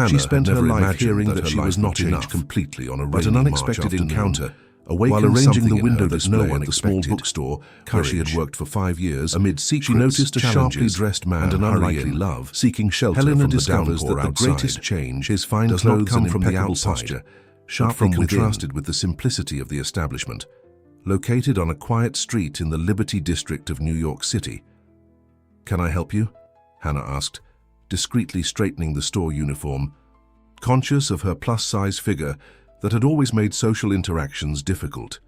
She spent her life hearing that she was not enough completely on a but an rainy unexpected March afternoon, encounter while arranging the window that display at the small bookstore where she had worked for 5 years, amid secrets, she noticed a sharply dressed man and an unlikely love, seeking shelter Helena from the discovers downpour that the outside. greatest change His fine does not clothes come and from the impeccable outside, posture, but sharply from within. contrasted with the simplicity of the establishment, located on a quiet street in the Liberty District of New York City. "Can I help you?" Hannah asked, discreetly straightening the store uniform, conscious of her plus-size figure that had always made social interactions difficult.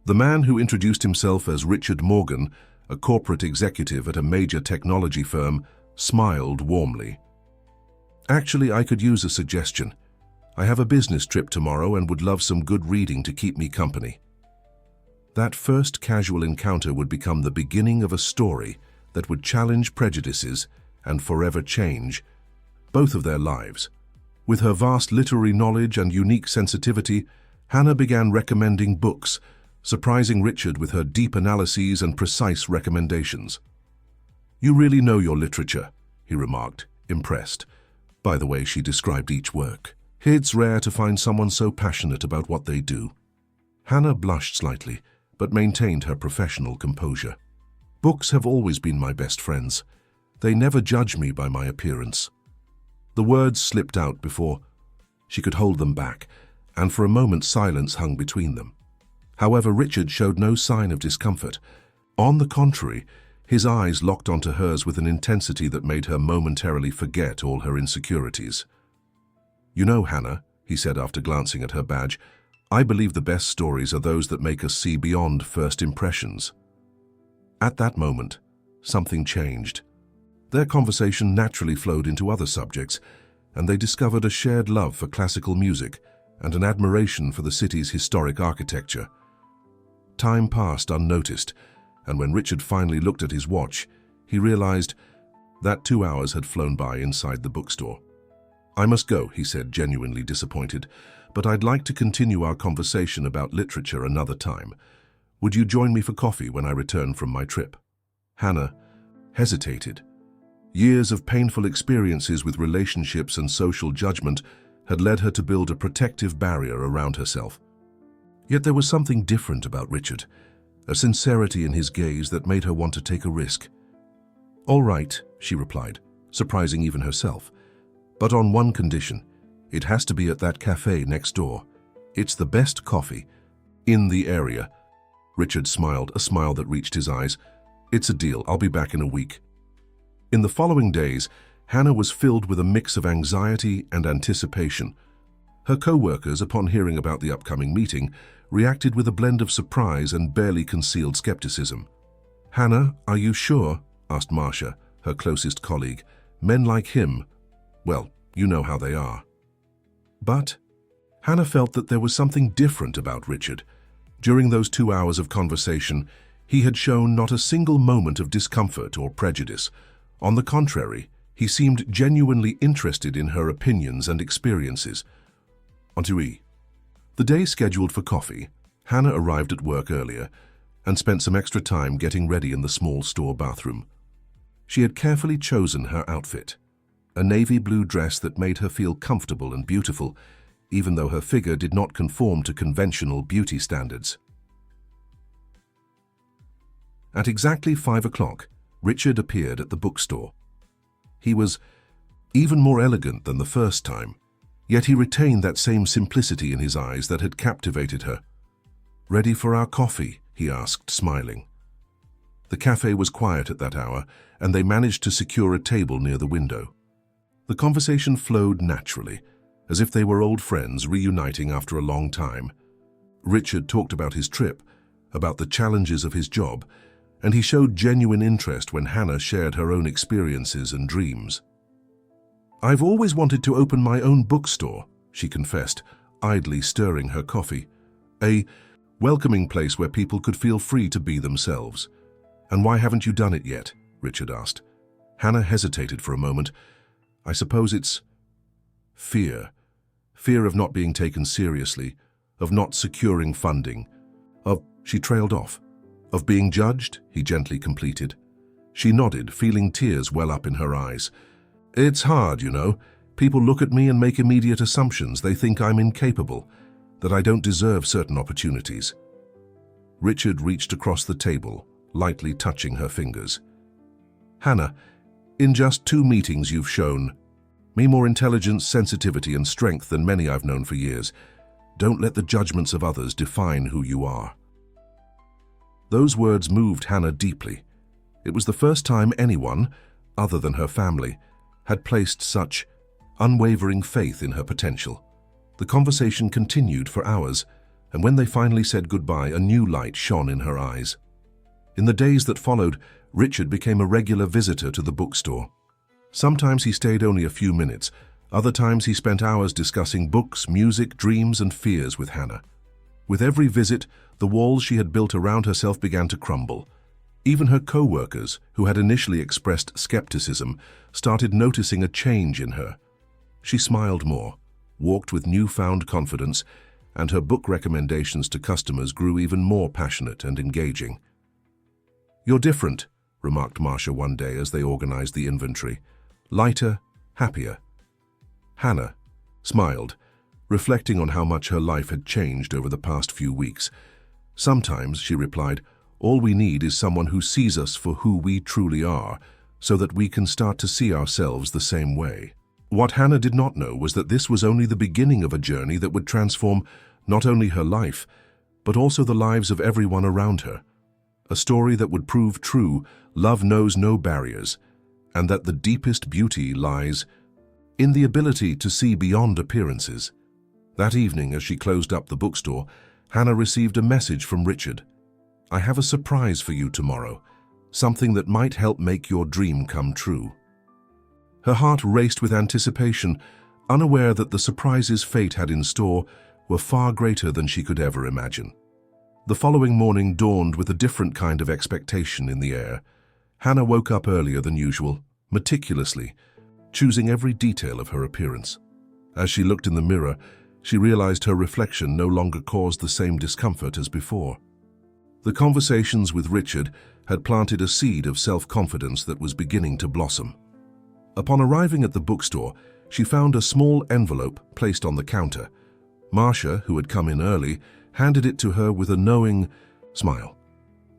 The man, who introduced himself as Richard Morgan, a corporate executive at a major technology firm, smiled warmly. "Actually, I could use a suggestion. I have a business trip tomorrow and would love some good reading to keep me company." That first casual encounter would become the beginning of a story that would challenge prejudices and forever change both of their lives. With her vast literary knowledge and unique sensitivity, Hannah began recommending books, surprising Richard with her deep analyses and precise recommendations. "You really know your literature," he remarked, impressed by the way she described each work. "It's rare to find someone so passionate about what they do." Hannah blushed slightly, but maintained her professional composure. "Books have always been my best friends. They never judge me by my appearance." The words slipped out before she could hold them back, and for a moment silence hung between them. However, Richard showed no sign of discomfort. On the contrary, his eyes locked onto hers with an intensity that made her momentarily forget all her insecurities. "You know, Hannah," he said after glancing at her badge, "I believe the best stories are those that make us see beyond first impressions." At that moment, something changed. Their conversation naturally flowed into other subjects, and they discovered a shared love for classical music and an admiration for the city's historic architecture. Time passed unnoticed, and when Richard finally looked at his watch, he realized that 2 hours had flown by inside the bookstore. "I must go," he said, genuinely disappointed, "but I'd like to continue our conversation about literature another time. Would you join me for coffee when I return from my trip?" Hannah hesitated. Years of painful experiences with relationships and social judgment had led her to build a protective barrier around herself. Yet there was something different about Richard, a sincerity in his gaze that made her want to take a risk. "All right," she replied, surprising even herself, "but on one condition. It has to be at that cafe next door. It's the best coffee in the area." Richard smiled, a smile that reached his eyes. "It's a deal. I'll be back in a week." In the following days, Hannah was filled with a mix of anxiety and anticipation. Her co-workers, upon hearing about the upcoming meeting, reacted with a blend of surprise and barely concealed skepticism. "Hannah, are you sure?" asked Marcia, her closest colleague. "Men like him, well, you know how they are." But Hannah felt that there was something different about Richard. During those 2 hours of conversation, he had shown not a single moment of discomfort or prejudice. On the contrary, he seemed genuinely interested in her opinions and experiences. Ennui. The day scheduled for coffee, Hannah arrived at work earlier and spent some extra time getting ready in the small store bathroom. She had carefully chosen her outfit, a navy blue dress that made her feel comfortable and beautiful, even though her figure did not conform to conventional beauty standards. At exactly 5 o'clock, Richard appeared at the bookstore. He was even more elegant than the first time, yet he retained that same simplicity in his eyes that had captivated her. "Ready for our coffee?" he asked, smiling. The cafe was quiet at that hour, and they managed to secure a table near the window. The conversation flowed naturally, as if they were old friends reuniting after a long time. Richard talked about his trip, about the challenges of his job, and he showed genuine interest when Hannah shared her own experiences and dreams. "I've always wanted to open my own bookstore," she confessed, idly stirring her coffee. "A welcoming place where people could feel free to be themselves." "And why haven't you done it yet?" Richard asked. Hannah hesitated for a moment. "I suppose it's fear. Fear of not being taken seriously, of not securing funding, of—" She trailed off. "Of being judged," he gently completed. She nodded, feeling tears well up in her eyes. "It's hard, you know. People look at me and make immediate assumptions. They think I'm incapable, that I don't deserve certain opportunities. Richard reached across the table, lightly touching her fingers. Hannah, in just 2 meetings you've shown me more intelligence, sensitivity, and strength than many I've known for years. Don't let the judgments of others define who you are. Those words moved Hannah deeply. It was the first time anyone, other than her family, had placed such unwavering faith in her potential. The conversation continued for hours, and when they finally said goodbye, a new light shone in her eyes. In the days that followed, Richard became a regular visitor to the bookstore. Sometimes he stayed only a few minutes. Other times he spent hours discussing books, music, dreams, and fears with Hannah. With every visit, the walls she had built around herself began to crumble. Even her co-workers, who had initially expressed skepticism, started noticing a change in her. She smiled more, walked with newfound confidence, and her book recommendations to customers grew even more passionate and engaging. "You're different," remarked Marcia one day as they organized the inventory. "Lighter, happier." Hannah smiled, reflecting on how much her life had changed over the past few weeks. "Sometimes," she replied, "all we need is someone who sees us for who we truly are, so that we can start to see ourselves the same way." What Hannah did not know was that this was only the beginning of a journey that would transform not only her life, but also the lives of everyone around her. A story that would prove true, love knows no barriers, and that the deepest beauty lies in the ability to see beyond appearances. That evening, as she closed up the bookstore, Hannah received a message from Richard. "I have a surprise for you tomorrow, something that might help make your dream come true." Her heart raced with anticipation, unaware that the surprises fate had in store were far greater than she could ever imagine. The following morning dawned with a different kind of expectation in the air. Hannah woke up earlier than usual, meticulously, choosing every detail of her appearance. As she looked in the mirror, she realized her reflection no longer caused the same discomfort as before. The conversations with Richard had planted a seed of self-confidence that was beginning to blossom. Upon arriving at the bookstore, she found a small envelope placed on the counter. Marcia, who had come in early, handed it to her with a knowing smile.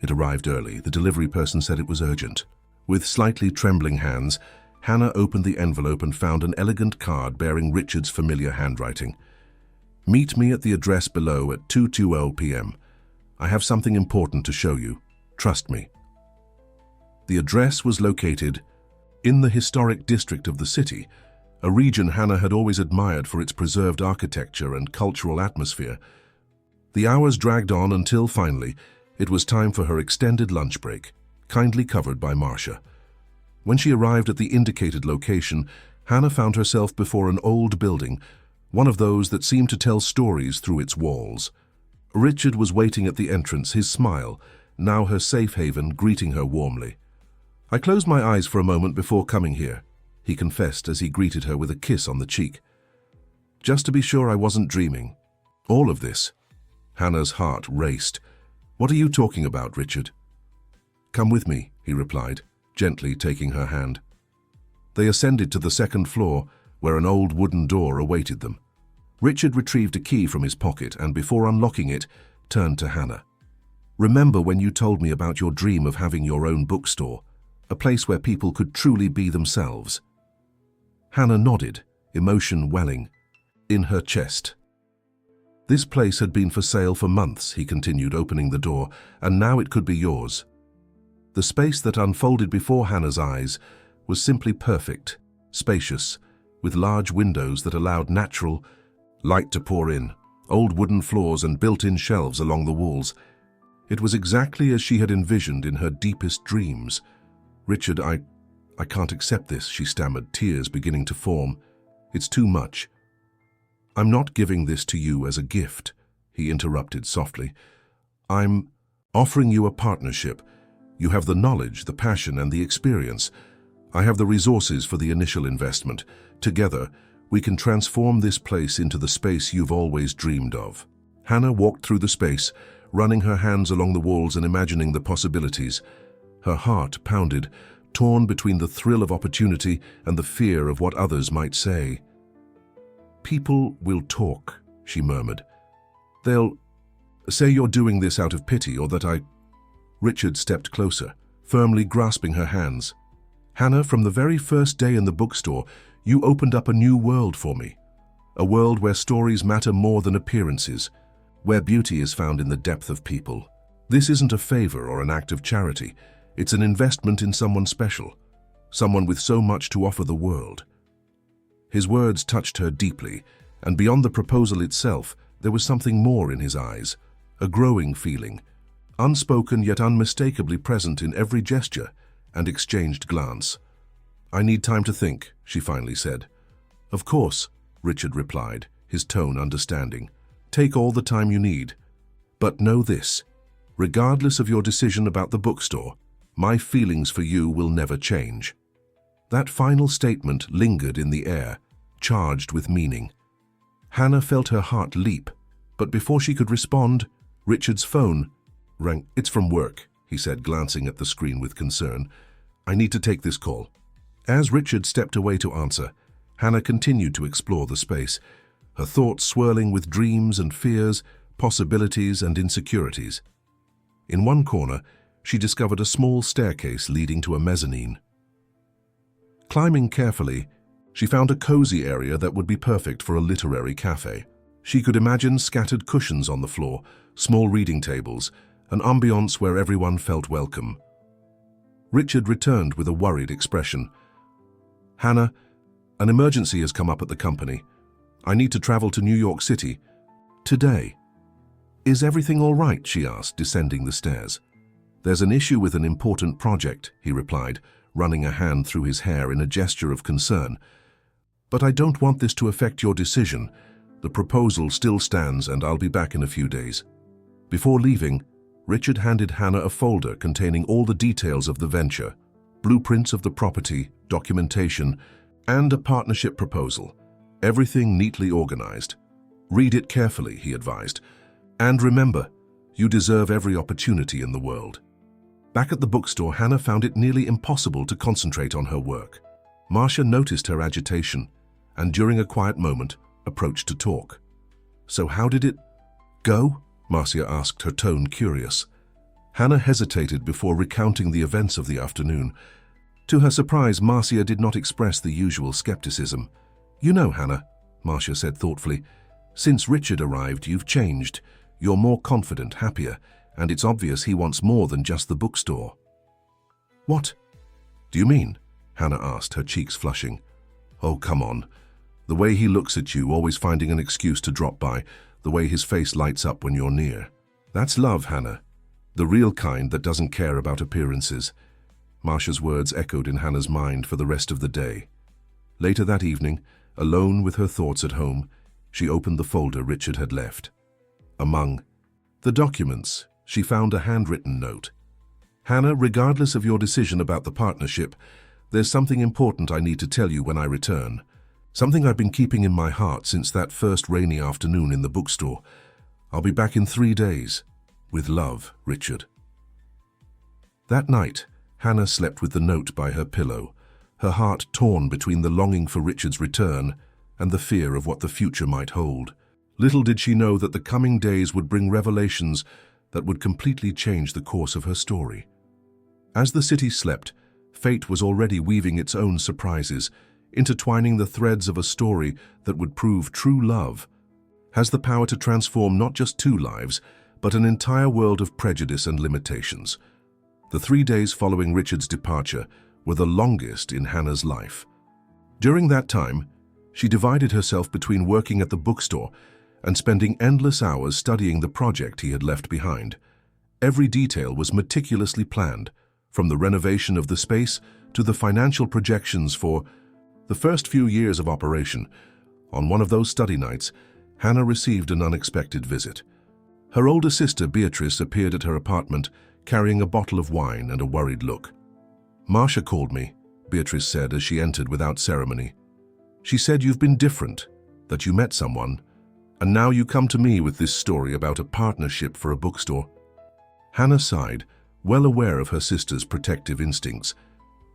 It arrived early. The delivery person said it was urgent. With slightly trembling hands, Hannah opened the envelope and found an elegant card bearing Richard's familiar handwriting. "Meet me at the address below at 2:20 p.m. I have something important to show you. Trust me." The address was located in the historic district of the city, a region Hannah had always admired for its preserved architecture and cultural atmosphere. The hours dragged on until finally it was time for her extended lunch break, kindly covered by Marcia. When she arrived at the indicated location, Hannah found herself before an old building, one of those that seemed to tell stories through its walls. Richard was waiting at the entrance, his smile, now her safe haven, greeting her warmly. "I closed my eyes for a moment before coming here," he confessed as he greeted her with a kiss on the cheek. "Just to be sure I wasn't dreaming. All of this." Hannah's heart raced. "What are you talking about, Richard?" "Come with me," he replied, gently taking her hand. They ascended to the second floor, where an old wooden door awaited them. Richard retrieved a key from his pocket and, before unlocking it, turned to Hannah. "Remember when you told me about your dream of having your own bookstore, a place where people could truly be themselves?" Hannah nodded, emotion welling in her chest. "This place had been for sale for months," he continued, opening the door, "and now it could be yours." The space that unfolded before Hannah's eyes was simply perfect, spacious, with large windows that allowed natural light to pour in, old wooden floors and built-in shelves along the walls. It was exactly as she had envisioned in her deepest dreams. "Richard, I can't accept this," she stammered, tears beginning to form. "It's too much." "I'm not giving this to you as a gift," he interrupted softly. "I'm offering you a partnership. You have the knowledge, the passion, and the experience. I have the resources for the initial investment. Together, we can transform this place into the space you've always dreamed of." Hannah walked through the space, running her hands along the walls and imagining the possibilities. Her heart pounded, torn between the thrill of opportunity and the fear of what others might say. People will talk, she murmured. They'll say you're doing this out of pity or that I... Richard stepped closer, firmly grasping her hands. Hannah, from the very first day in the bookstore, you opened up a new world for me. A world where stories matter more than appearances, where beauty is found in the depth of people. This isn't a favor or an act of charity. It's an investment in someone special, someone with so much to offer the world. His words touched her deeply, and beyond the proposal itself, there was something more in his eyes, a growing feeling, unspoken yet unmistakably present in every gesture and exchanged glance. I need time to think, she finally said. Of course, Richard replied, his tone understanding. Take all the time you need. But know this, regardless of your decision about the bookstore, my feelings for you will never change. That final statement lingered in the air, charged with meaning. Hannah felt her heart leap, but before she could respond, Richard's phone rang. It's from work, he said, glancing at the screen with concern. I need to take this call. As Richard stepped away to answer, Hannah continued to explore the space, her thoughts swirling with dreams and fears, possibilities and insecurities. In one corner, she discovered a small staircase leading to a mezzanine. Climbing carefully, she found a cozy area that would be perfect for a literary cafe. She could imagine scattered cushions on the floor, small reading tables, an ambiance where everyone felt welcome. Richard returned with a worried expression. Hannah, an emergency has come up at the company. I need to travel to New York City. Today. Is everything all right? She asked, descending the stairs. There's an issue with an important project, he replied, running a hand through his hair in a gesture of concern. But I don't want this to affect your decision. The proposal still stands and I'll be back in a few days. Before leaving, Richard handed Hannah a folder containing all the details of the venture, blueprints of the property, documentation, and a partnership proposal. Everything neatly organized. Read it carefully, he advised. And remember, you deserve every opportunity in the world. Back at the bookstore, Hannah found it nearly impossible to concentrate on her work. Marcia noticed her agitation, and during a quiet moment, approached to talk. So how did it go? Marcia asked, her tone curious. Hannah hesitated before recounting the events of the afternoon. To her surprise, Marcia did not express the usual skepticism. You know, Hannah, Marcia said thoughtfully, since Richard arrived, you've changed. You're more confident, happier, and it's obvious he wants more than just the bookstore. What do you mean? Hannah asked, her cheeks flushing. Oh, come on. The way he looks at you, always finding an excuse to drop by, the way his face lights up when you're near. That's love, Hannah. The real kind that doesn't care about appearances. Marcia's words echoed in Hannah's mind for the rest of the day. Later that evening, alone with her thoughts at home, she opened the folder Richard had left. Among the documents, she found a handwritten note. Hannah, regardless of your decision about the partnership, there's something important I need to tell you when I return. Something I've been keeping in my heart since that first rainy afternoon in the bookstore. I'll be back in 3 days. With love, Richard. That night, Hannah slept with the note by her pillow, her heart torn between the longing for Richard's return and the fear of what the future might hold. Little did she know that the coming days would bring revelations that would completely change the course of her story. As the city slept, fate was already weaving its own surprises, intertwining the threads of a story that would prove true love has the power to transform not just 2 lives, but an entire world of prejudice and limitations. The 3 days following Richard's departure were the longest in Hannah's life. During that time, she divided herself between working at the bookstore and spending endless hours studying the project he had left behind. Every detail was meticulously planned, from the renovation of the space to the financial projections for the first few years of operation. On one of those study nights, Hannah received an unexpected visit. Her older sister, Beatrice, appeared at her apartment, carrying a bottle of wine and a worried look. Marcia called me, Beatrice said as she entered without ceremony. She said you've been different, that you met someone, and now you come to me with this story about a partnership for a bookstore. Hannah sighed, well aware of her sister's protective instincts.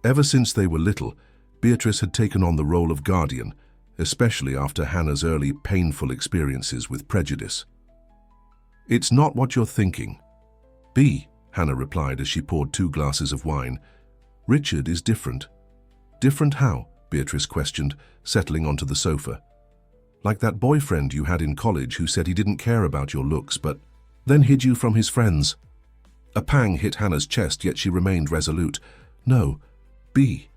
Ever since they were little, Beatrice had taken on the role of guardian, especially after Hannah's early painful experiences with prejudice. "It's not what you're thinking." "B," Hannah replied as she poured 2 glasses of wine. "Richard is different." "Different how?" Beatrice questioned, settling onto the sofa. "Like that boyfriend you had in college who said he didn't care about your looks but then hid you from his friends." A pang hit Hannah's chest, yet she remained resolute. "No, B.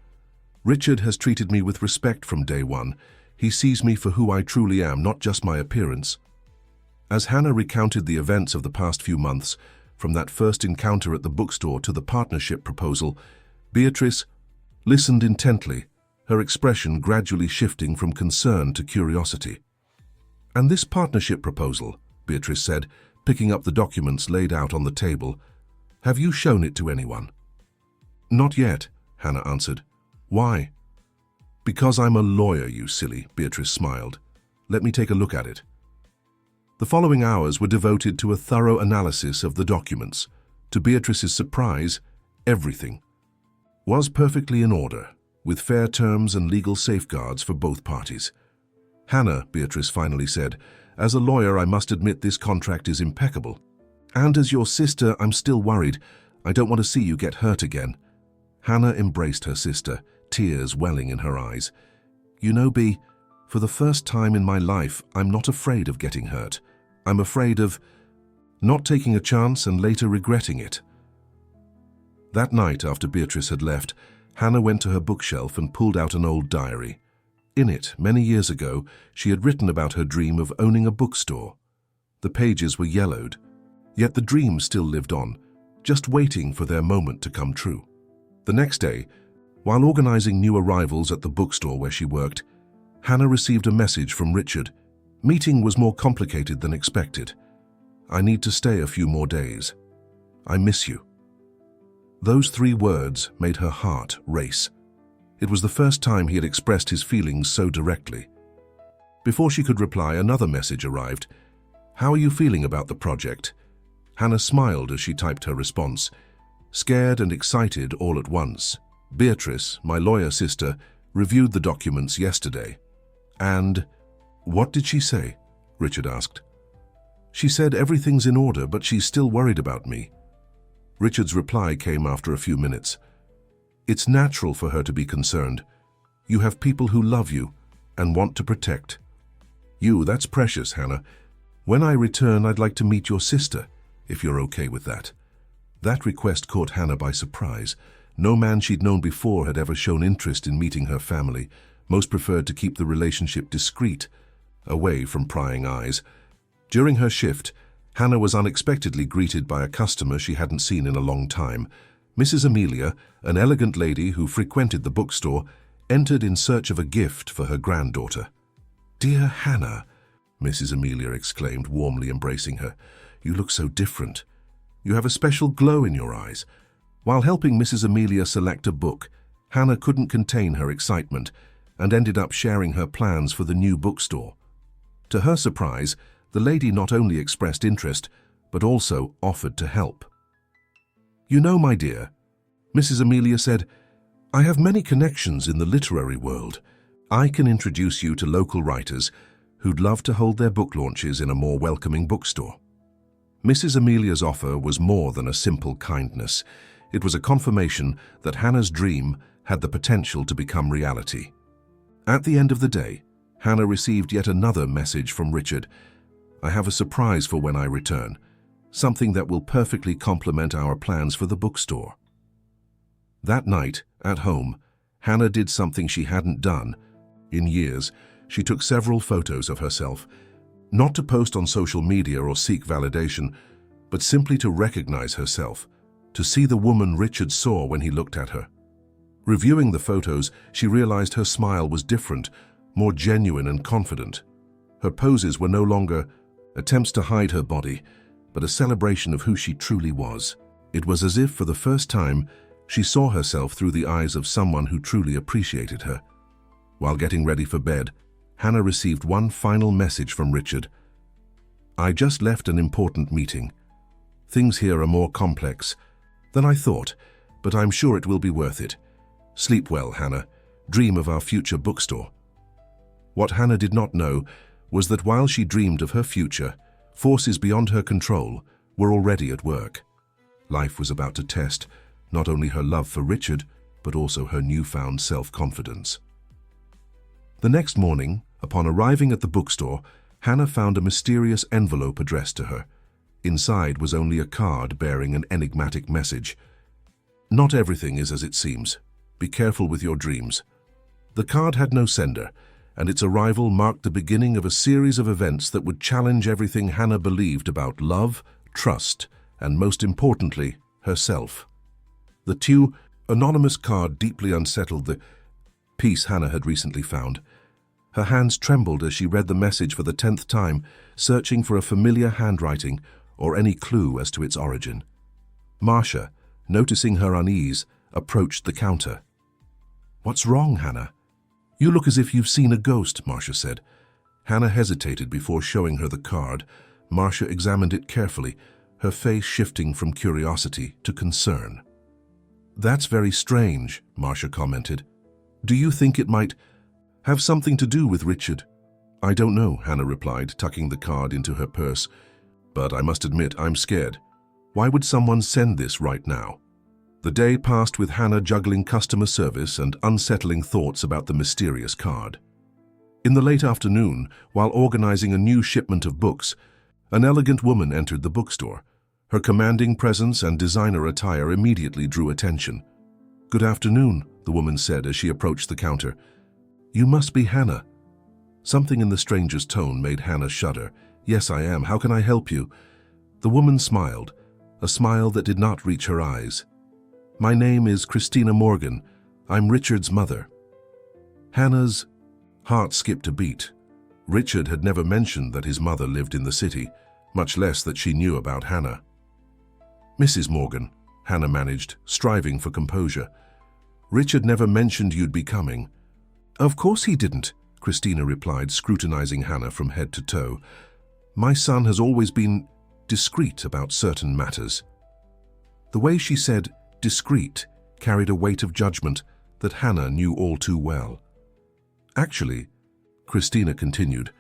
Richard has treated me with respect from day one. He sees me for who I truly am, not just my appearance." As Hannah recounted the events of the past few months, from that first encounter at the bookstore to the partnership proposal, Beatrice listened intently, her expression gradually shifting from concern to curiosity. "And this partnership proposal," Beatrice said, picking up the documents laid out on the table, "have you shown it to anyone?" "Not yet," Hannah answered. "Why?" "Because I'm a lawyer, you silly," Beatrice smiled. "Let me take a look at it." The following hours were devoted to a thorough analysis of the documents. To Beatrice's surprise, everything was perfectly in order, with fair terms and legal safeguards for both parties. "Hannah," Beatrice finally said, "as a lawyer I must admit this contract is impeccable. And as your sister, I'm still worried. I don't want to see you get hurt again." Hannah embraced her sister, tears welling in her eyes. "You know, B, for the first time in my life, I'm not afraid of getting hurt. I'm afraid of not taking a chance and later regretting it." That night, after Beatrice had left, Hannah went to her bookshelf and pulled out an old diary. In it, many years ago, she had written about her dream of owning a bookstore. The pages were yellowed, yet the dream still lived on, just waiting for their moment to come true. The next day, while organizing new arrivals at the bookstore where she worked, Hannah received a message from Richard. "Meeting was more complicated than expected. I need to stay a few more days. I miss you." Those 3 words made her heart race. It was the first time he had expressed his feelings so directly. Before she could reply, another message arrived. "How are you feeling about the project?" Hannah smiled as she typed her response, scared and excited all at once. "Beatrice, my lawyer sister, reviewed the documents yesterday." "And what did she say?" Richard asked. "She said everything's in order, but she's still worried about me." Richard's reply came after a few minutes. "It's natural for her to be concerned. You have people who love you and want to protect you. That's precious, Hannah. When I return, I'd like to meet your sister, if you're okay with that." That request caught Hannah by surprise. No man she'd known before had ever shown interest in meeting her family. Most preferred to keep the relationship discreet, away from prying eyes. During her shift, Hannah was unexpectedly greeted by a customer she hadn't seen in a long time. Mrs. Amelia, an elegant lady who frequented the bookstore, entered in search of a gift for her granddaughter. "Dear Hannah," Mrs. Amelia exclaimed, warmly embracing her, "you look so different. You have a special glow in your eyes." While helping Mrs. Amelia select a book, Hannah couldn't contain her excitement and ended up sharing her plans for the new bookstore. To her surprise, the lady not only expressed interest, but also offered to help. "You know, my dear," Mrs. Amelia said, "I have many connections in the literary world. I can introduce you to local writers who'd love to hold their book launches in a more welcoming bookstore." Mrs. Amelia's offer was more than a simple kindness. It was a confirmation that Hannah's dream had the potential to become reality. At the end of the day, Hannah received yet another message from Richard. "I have a surprise for when I return, something that will perfectly complement our plans for the bookstore." That night, at home, Hannah did something she hadn't done in years. She took several photos of herself, not to post on social media or seek validation, but simply to recognize herself, to see the woman Richard saw when he looked at her. Reviewing the photos, she realized her smile was different, more genuine and confident. Her poses were no longer attempts to hide her body, but a celebration of who she truly was. It was as if, for the first time, she saw herself through the eyes of someone who truly appreciated her. While getting ready for bed, Hannah received one final message from Richard. "I just left an important meeting. Things here are more complex than I thought, but I'm sure it will be worth it. Sleep well, Hannah. Dream of our future bookstore." What Hannah did not know was that while she dreamed of her future, forces beyond her control were already at work. Life was about to test not only her love for Richard, but also her newfound self-confidence. The next morning, upon arriving at the bookstore, Hannah found a mysterious envelope addressed to her. Inside was only a card bearing an enigmatic message. "Not everything is as it seems. Be careful with your dreams." The card had no sender, and its arrival marked the beginning of a series of events that would challenge everything Hannah believed about love, trust, and most importantly, herself. The anonymous card deeply unsettled the peace Hannah had recently found. Her hands trembled as she read the message for the 10th time, searching for a familiar handwriting or any clue as to its origin. Marcia, noticing her unease, approached the counter. "What's wrong, Hannah?" "You look as if you've seen a ghost," Marcia said. Hannah hesitated before showing her the card. Marcia examined it carefully, her face shifting from curiosity to concern. "That's very strange," Marcia commented. "Do you think it might have something to do with Richard?" "I don't know," Hannah replied, tucking the card into her purse. "But I must admit, I'm scared. Why would someone send this right now?" The day passed with Hannah juggling customer service and unsettling thoughts about the mysterious card. In the late afternoon, while organizing a new shipment of books, an elegant woman entered the bookstore. Her commanding presence and designer attire immediately drew attention. "Good afternoon," the woman said as she approached the counter. "You must be Hannah." Something in the stranger's tone made Hannah shudder. "Yes, I am. How can I help you?" The woman smiled, a smile that did not reach her eyes. "My name is Christina Morgan. I'm Richard's mother." Hannah's heart skipped a beat. Richard had never mentioned that his mother lived in the city, much less that she knew about Hannah. "Mrs. Morgan," Hannah managed, striving for composure. "Richard never mentioned you'd be coming." "Of course he didn't," Christina replied, scrutinizing Hannah from head to toe. "My son has always been discreet about certain matters." The way she said discreet carried a weight of judgment that Hannah knew all too well. "Actually," Christina continued,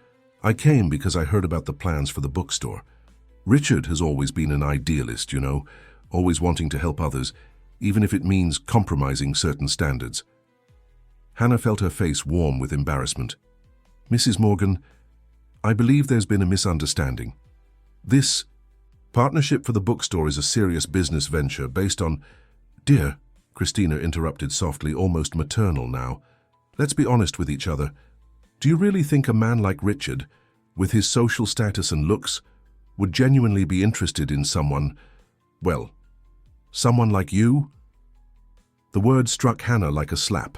"I came because I heard about the plans for the bookstore. Richard has always been an idealist, you know, always wanting to help others, even if it means compromising certain standards." Hannah felt her face warm with embarrassment. "Mrs. Morgan, I believe there's been a misunderstanding. This partnership for the bookstore is a serious business venture based on—" "Dear," Christina interrupted softly, almost maternal now, "let's be honest with each other. Do you really think a man like Richard, with his social status and looks, would genuinely be interested in someone like you?" The word struck Hannah like a slap.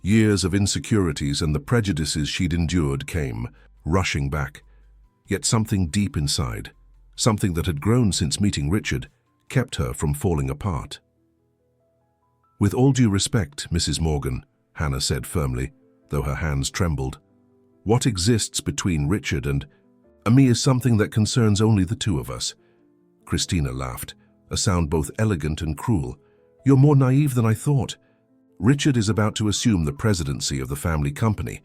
Years of insecurities and the prejudices she'd endured came rushing back. Yet something deep inside, something that had grown since meeting Richard, kept her from falling apart. "With all due respect, Mrs. Morgan," Hannah said firmly, though her hands trembled, "what exists between Richard and me is something that concerns only the two of us." Christina laughed, a sound both elegant and cruel. "You're more naive than I thought. Richard is about to assume the presidency of the family company.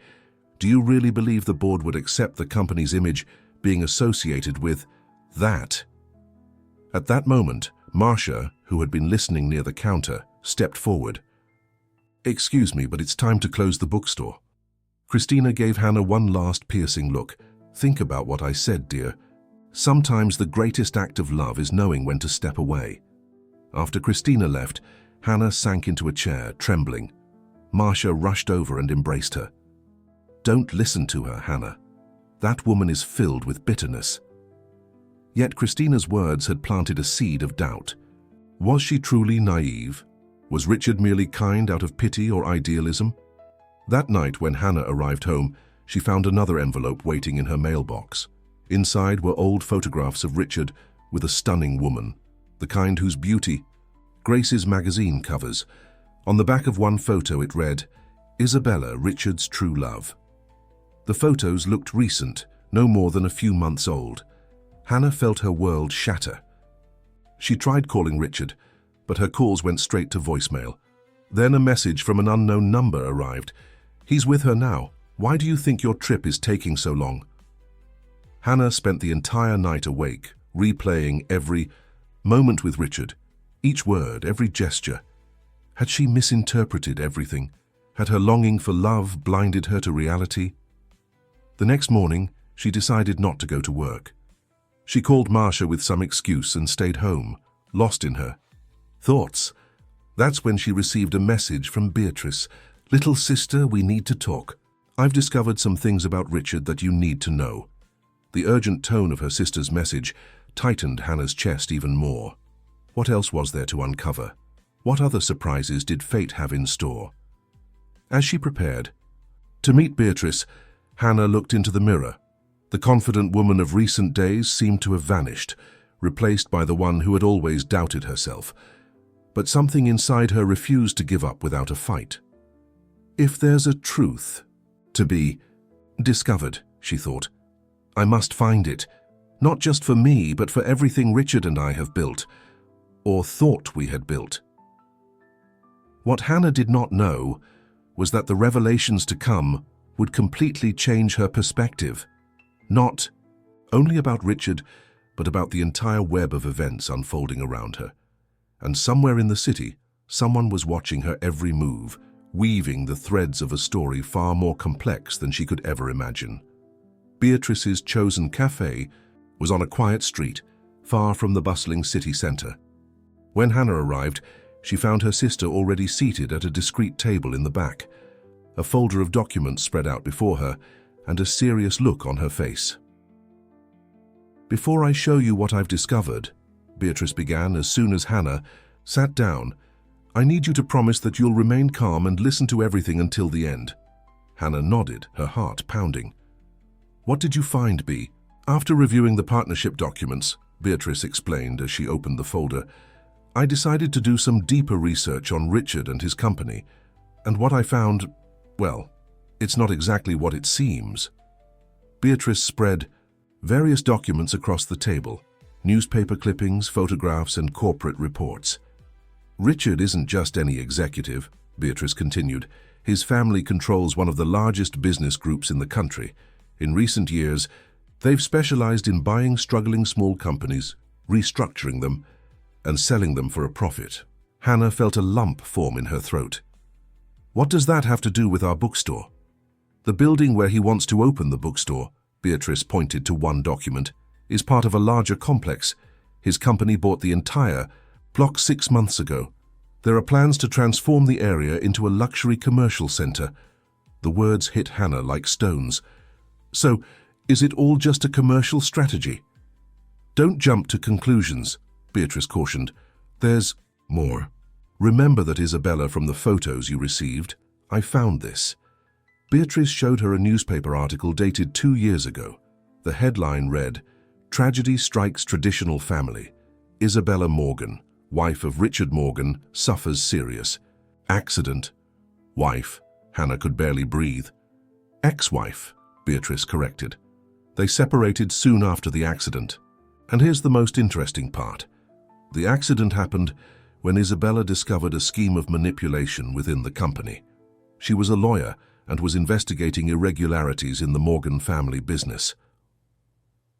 Do you really believe the board would accept the company's image being associated with that?" At that moment, Marcia, who had been listening near the counter, stepped forward. "Excuse me, but it's time to close the bookstore." Christina gave Hannah one last piercing look. "Think about what I said, dear. Sometimes the greatest act of love is knowing when to step away." After Christina left, Hannah sank into a chair, trembling. Marcia rushed over and embraced her. "Don't listen to her, Hannah. That woman is filled with bitterness." Yet Christina's words had planted a seed of doubt. Was she truly naive? Was Richard merely kind out of pity or idealism? That night, when Hannah arrived home, she found another envelope waiting in her mailbox. Inside were old photographs of Richard with a stunning woman, the kind whose beauty Grace's magazine covers. On the back of one photo it read, "Isabella, Richard's true love." The photos looked recent, no more than a few months old. Hannah felt her world shatter. She tried calling Richard, but her calls went straight to voicemail. Then a message from an unknown number arrived. "He's with her now. Why do you think your trip is taking so long?" Hannah spent the entire night awake, replaying every moment with Richard, each word, every gesture. Had she misinterpreted everything? Had her longing for love blinded her to reality? The next morning, she decided not to go to work. She called Marcia with some excuse and stayed home, lost in her thoughts. That's when she received a message from Beatrice. "Little sister, we need to talk. I've discovered some things about Richard that you need to know." The urgent tone of her sister's message tightened Hannah's chest even more. What else was there to uncover? What other surprises did fate have in store? As she prepared to meet Beatrice, Hannah looked into the mirror. The confident woman of recent days seemed to have vanished, replaced by the one who had always doubted herself. But something inside her refused to give up without a fight. "If there's a truth to be discovered," she thought, "I must find it, not just for me, but for everything Richard and I have built, or thought we had built." What Hannah did not know was that the revelations to come would completely change her perspective, not only about Richard, but about the entire web of events unfolding around her. And somewhere in the city, someone was watching her every move, weaving the threads of a story far more complex than she could ever imagine. Beatrice's chosen cafe was on a quiet street, far from the bustling city center. When Hannah arrived, she found her sister already seated at a discreet table in the back, a folder of documents spread out before her, and a serious look on her face. "Before I show you what I've discovered," Beatrice began as soon as Hannah sat down, "I need you to promise that you'll remain calm and listen to everything until the end." Hannah nodded, her heart pounding. "What did you find, Bea?" "After reviewing the partnership documents," Beatrice explained as she opened the folder, "I decided to do some deeper research on Richard and his company. And what I found, well, it's not exactly what it seems." Beatrice spread various documents across the table, newspaper clippings, photographs, and corporate reports. "Richard isn't just any executive," Beatrice continued. "His family controls one of the largest business groups in the country. In recent years, they've specialized in buying struggling small companies, restructuring them, and selling them for a profit." Hannah felt a lump form in her throat. "What does that have to do with our bookstore?" "The building where he wants to open the bookstore," Beatrice pointed to one document, "is part of a larger complex. His company bought the entire block 6 months ago. There are plans to transform the area into a luxury commercial center." The words hit Hannah like stones. "So, is it all just a commercial strategy?" "Don't jump to conclusions," Beatrice cautioned. "There's more. Remember that Isabella from the photos you received? I found this." Beatrice showed her a newspaper article dated 2 years ago. The headline read, "Tragedy strikes traditional family. Isabella Morgan, wife of Richard Morgan, suffers serious. Accident." "Wife." Hannah could barely breathe. "Ex-wife," Beatrice corrected. "They separated soon after the accident. And here's the most interesting part. The accident happened when Isabella discovered a scheme of manipulation within the company. She was a lawyer and was investigating irregularities in the Morgan family business."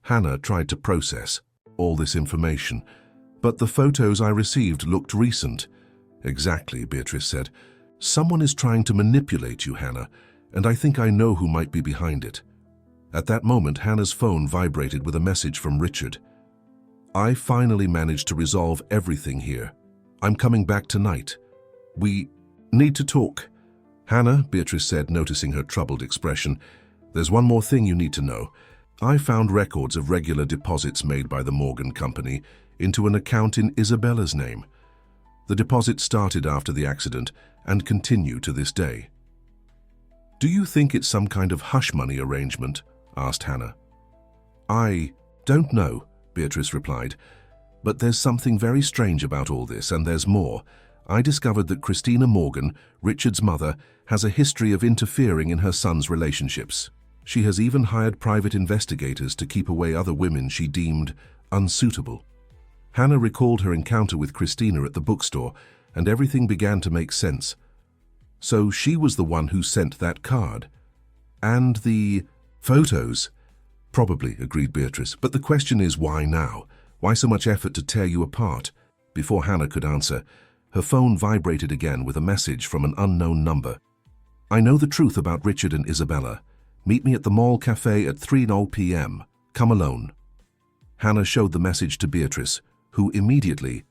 Hannah tried to process all this information, but the photos I received looked recent. "Exactly," Beatrice said. "Someone is trying to manipulate you, Hannah, and I think I know who might be behind it." At that moment, Hannah's phone vibrated with a message from Richard. "I finally managed to resolve everything here. I'm coming back tonight. We need to talk." "Hannah," Beatrice said, noticing her troubled expression, "there's one more thing you need to know. I found records of regular deposits made by the Morgan Company into an account in Isabella's name. The deposits started after the accident and continue to this day." "Do you think it's some kind of hush money arrangement?" asked Hannah. "I don't know," Beatrice replied. "But there's something very strange about all this, and there's more. I discovered that Christina Morgan, Richard's mother, has a history of interfering in her son's relationships. She has even hired private investigators to keep away other women she deemed unsuitable." Hannah recalled her encounter with Christina at the bookstore, and everything began to make sense. So she was the one who sent that card. And the photos? Probably, agreed Beatrice. But the question is, why now? Why so much effort to tear you apart? Before Hannah could answer, her phone vibrated again with a message from an unknown number. I know the truth about Richard and Isabella. Meet me at the mall cafe at 3 p.m. Come alone. Hannah showed the message to Beatrice, who immediately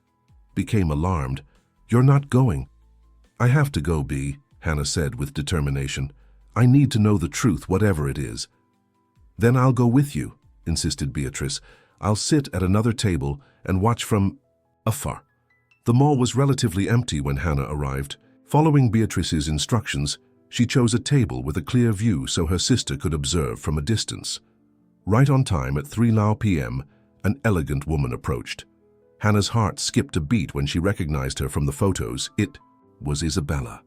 became alarmed. You're not going. I have to go, Bea, Hannah said with determination. I need to know the truth, whatever it is. Then I'll go with you, insisted Beatrice. I'll sit at another table and watch from afar. The mall was relatively empty when Hannah arrived. Following Beatrice's instructions, she chose a table with a clear view so her sister could observe from a distance. Right on time at 3 p.m., an elegant woman approached. Hannah's heart skipped a beat when she recognized her from the photos. It was Isabella.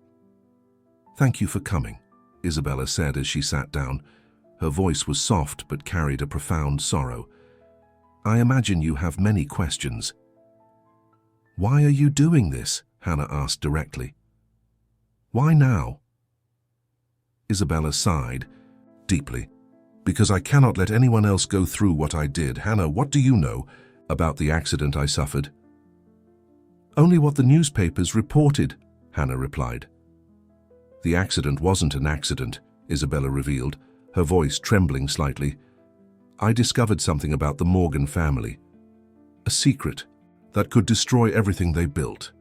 Thank you for coming, Isabella said as she sat down. Her voice was soft but carried a profound sorrow. I imagine you have many questions. Why are you doing this? Hannah asked directly. Why now? Isabella sighed deeply. Because I cannot let anyone else go through what I did. Hannah, what do you know about the accident I suffered? Only what the newspapers reported, Hannah replied. The accident wasn't an accident, Isabella revealed, her voice trembling slightly. I discovered something about the Morgan family. A secret that could destroy everything they built.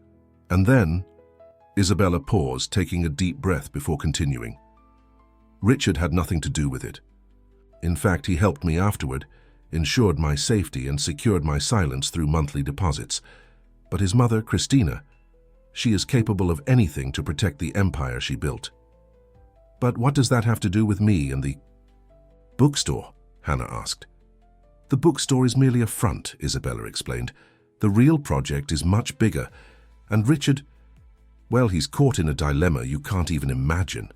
And then, Isabella paused, taking a deep breath before continuing. Richard had nothing to do with it. In fact, he helped me afterward, ensured my safety and secured my silence through monthly deposits. But his mother, Christina, she is capable of anything to protect the empire she built. But what does that have to do with me and the bookstore? Hannah asked. The bookstore is merely a front, Isabella explained. The real project is much bigger, and Richard, well, he's caught in a dilemma you can't even imagine.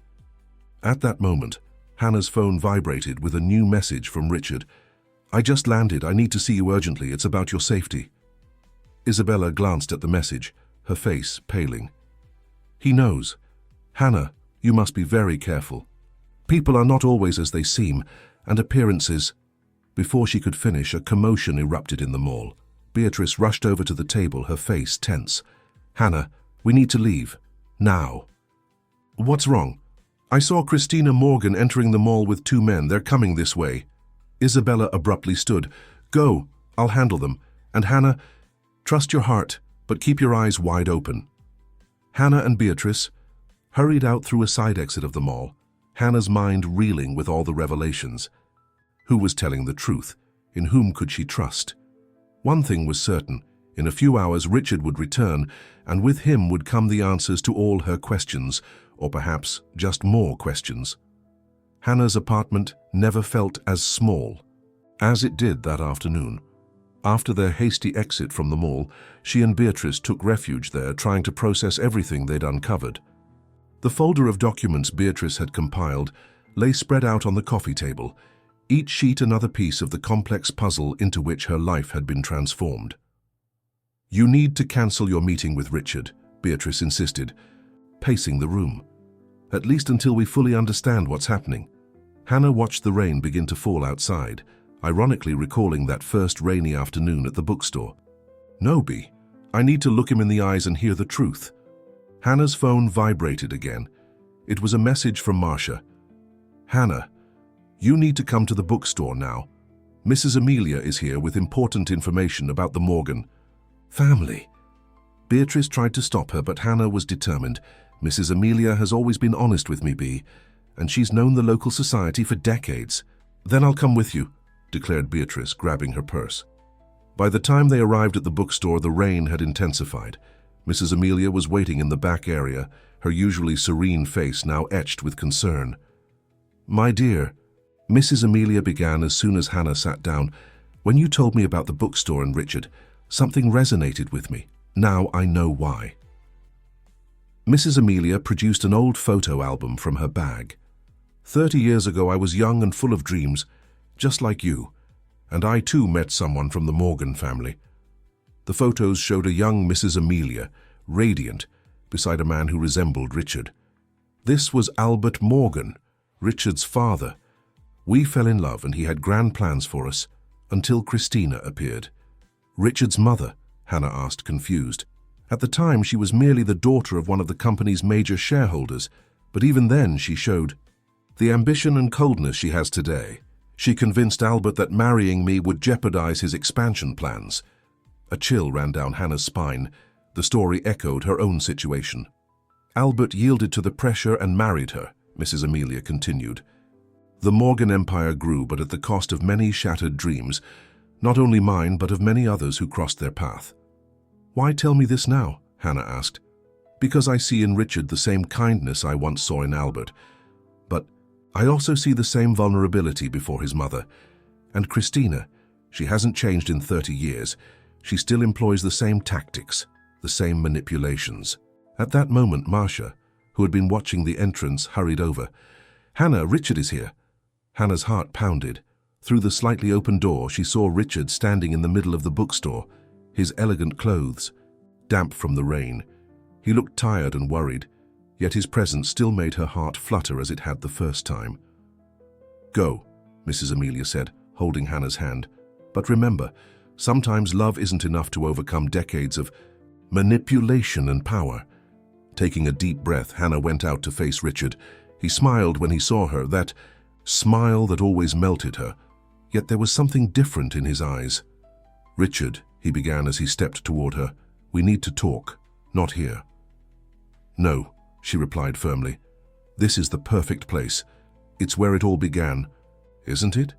At that moment, Hannah's phone vibrated with a new message from Richard. I just landed. I need to see you urgently. It's about your safety. Isabella glanced at the message, her face paling. He knows. Hannah, you must be very careful. People are not always as they seem, and appearances. Before she could finish, a commotion erupted in the mall. Beatrice rushed over to the table, her face tense. Hannah, we need to leave. Now. What's wrong? I saw Christina Morgan entering the mall with 2 men. They're coming this way. Isabella abruptly stood. Go, I'll handle them. And Hannah, trust your heart, but keep your eyes wide open. Hannah and Beatrice hurried out through a side exit of the mall, Hannah's mind reeling with all the revelations. Who was telling the truth? In whom could she trust? One thing was certain. In a few hours, Richard would return, and with him would come the answers to all her questions, or perhaps just more questions. Hannah's apartment never felt as small as it did that afternoon. After their hasty exit from the mall, she and Beatrice took refuge there, trying to process everything they'd uncovered. The folder of documents Beatrice had compiled lay spread out on the coffee table, each sheet another piece of the complex puzzle into which her life had been transformed. You need to cancel your meeting with Richard, Beatrice insisted, pacing the room. At least until we fully understand what's happening. Hannah watched the rain begin to fall outside, ironically recalling that first rainy afternoon at the bookstore. No, Bea, I need to look him in the eyes and hear the truth. Hannah's phone vibrated again. It was a message from Marcia. Hannah, you need to come to the bookstore now. Mrs. Amelia is here with important information about the Morgan family. Beatrice tried to stop her, but Hannah was determined. Mrs. Amelia has always been honest with me, Bea, and she's known the local society for decades. Then I'll come with you, declared Beatrice, grabbing her purse. By the time they arrived at the bookstore, the rain had intensified. Mrs. Amelia was waiting in the back area, her usually serene face now etched with concern. My dear, Mrs. Amelia began as soon as Hannah sat down, when you told me about the bookstore and Richard, something resonated with me. Now I know why. Mrs. Amelia produced an old photo album from her bag. 30 years ago I was young and full of dreams, just like you, and I too met someone from the Morgan family. The photos showed a young Mrs. Amelia, radiant, beside a man who resembled Richard. This was Albert Morgan, Richard's father. We fell in love and he had grand plans for us, until Christina appeared. Richard's mother? Hannah asked, confused. At the time, she was merely the daughter of one of the company's major shareholders, but even then she showed the ambition and coldness she has today. She convinced Albert that marrying me would jeopardize his expansion plans. A chill ran down Hannah's spine. The story echoed her own situation. Albert yielded to the pressure and married her, Mrs. Amelia continued. The Morgan empire grew, but at the cost of many shattered dreams, not only mine, but of many others who crossed their path. Why tell me this now? Hannah asked. Because I see in Richard the same kindness I once saw in Albert. But I also see the same vulnerability before his mother. And Christina, she hasn't changed in 30 years. She still employs the same tactics, the same manipulations. At that moment, Marcia, who had been watching the entrance, hurried over. Hannah, Richard is here. Hannah's heart pounded. Through the slightly open door, she saw Richard standing in the middle of the bookstore, his elegant clothes, damp from the rain. He looked tired and worried, yet his presence still made her heart flutter as it had the first time. Go, Mrs. Amelia said, holding Hannah's hand. But remember, sometimes love isn't enough to overcome decades of manipulation and power. Taking a deep breath, Hannah went out to face Richard. He smiled when he saw her, that smile that always melted her. Yet there was something different in his eyes. Richard, he began as he stepped toward her, we need to talk, not here. No, she replied firmly. This is the perfect place. It's where it all began, isn't it?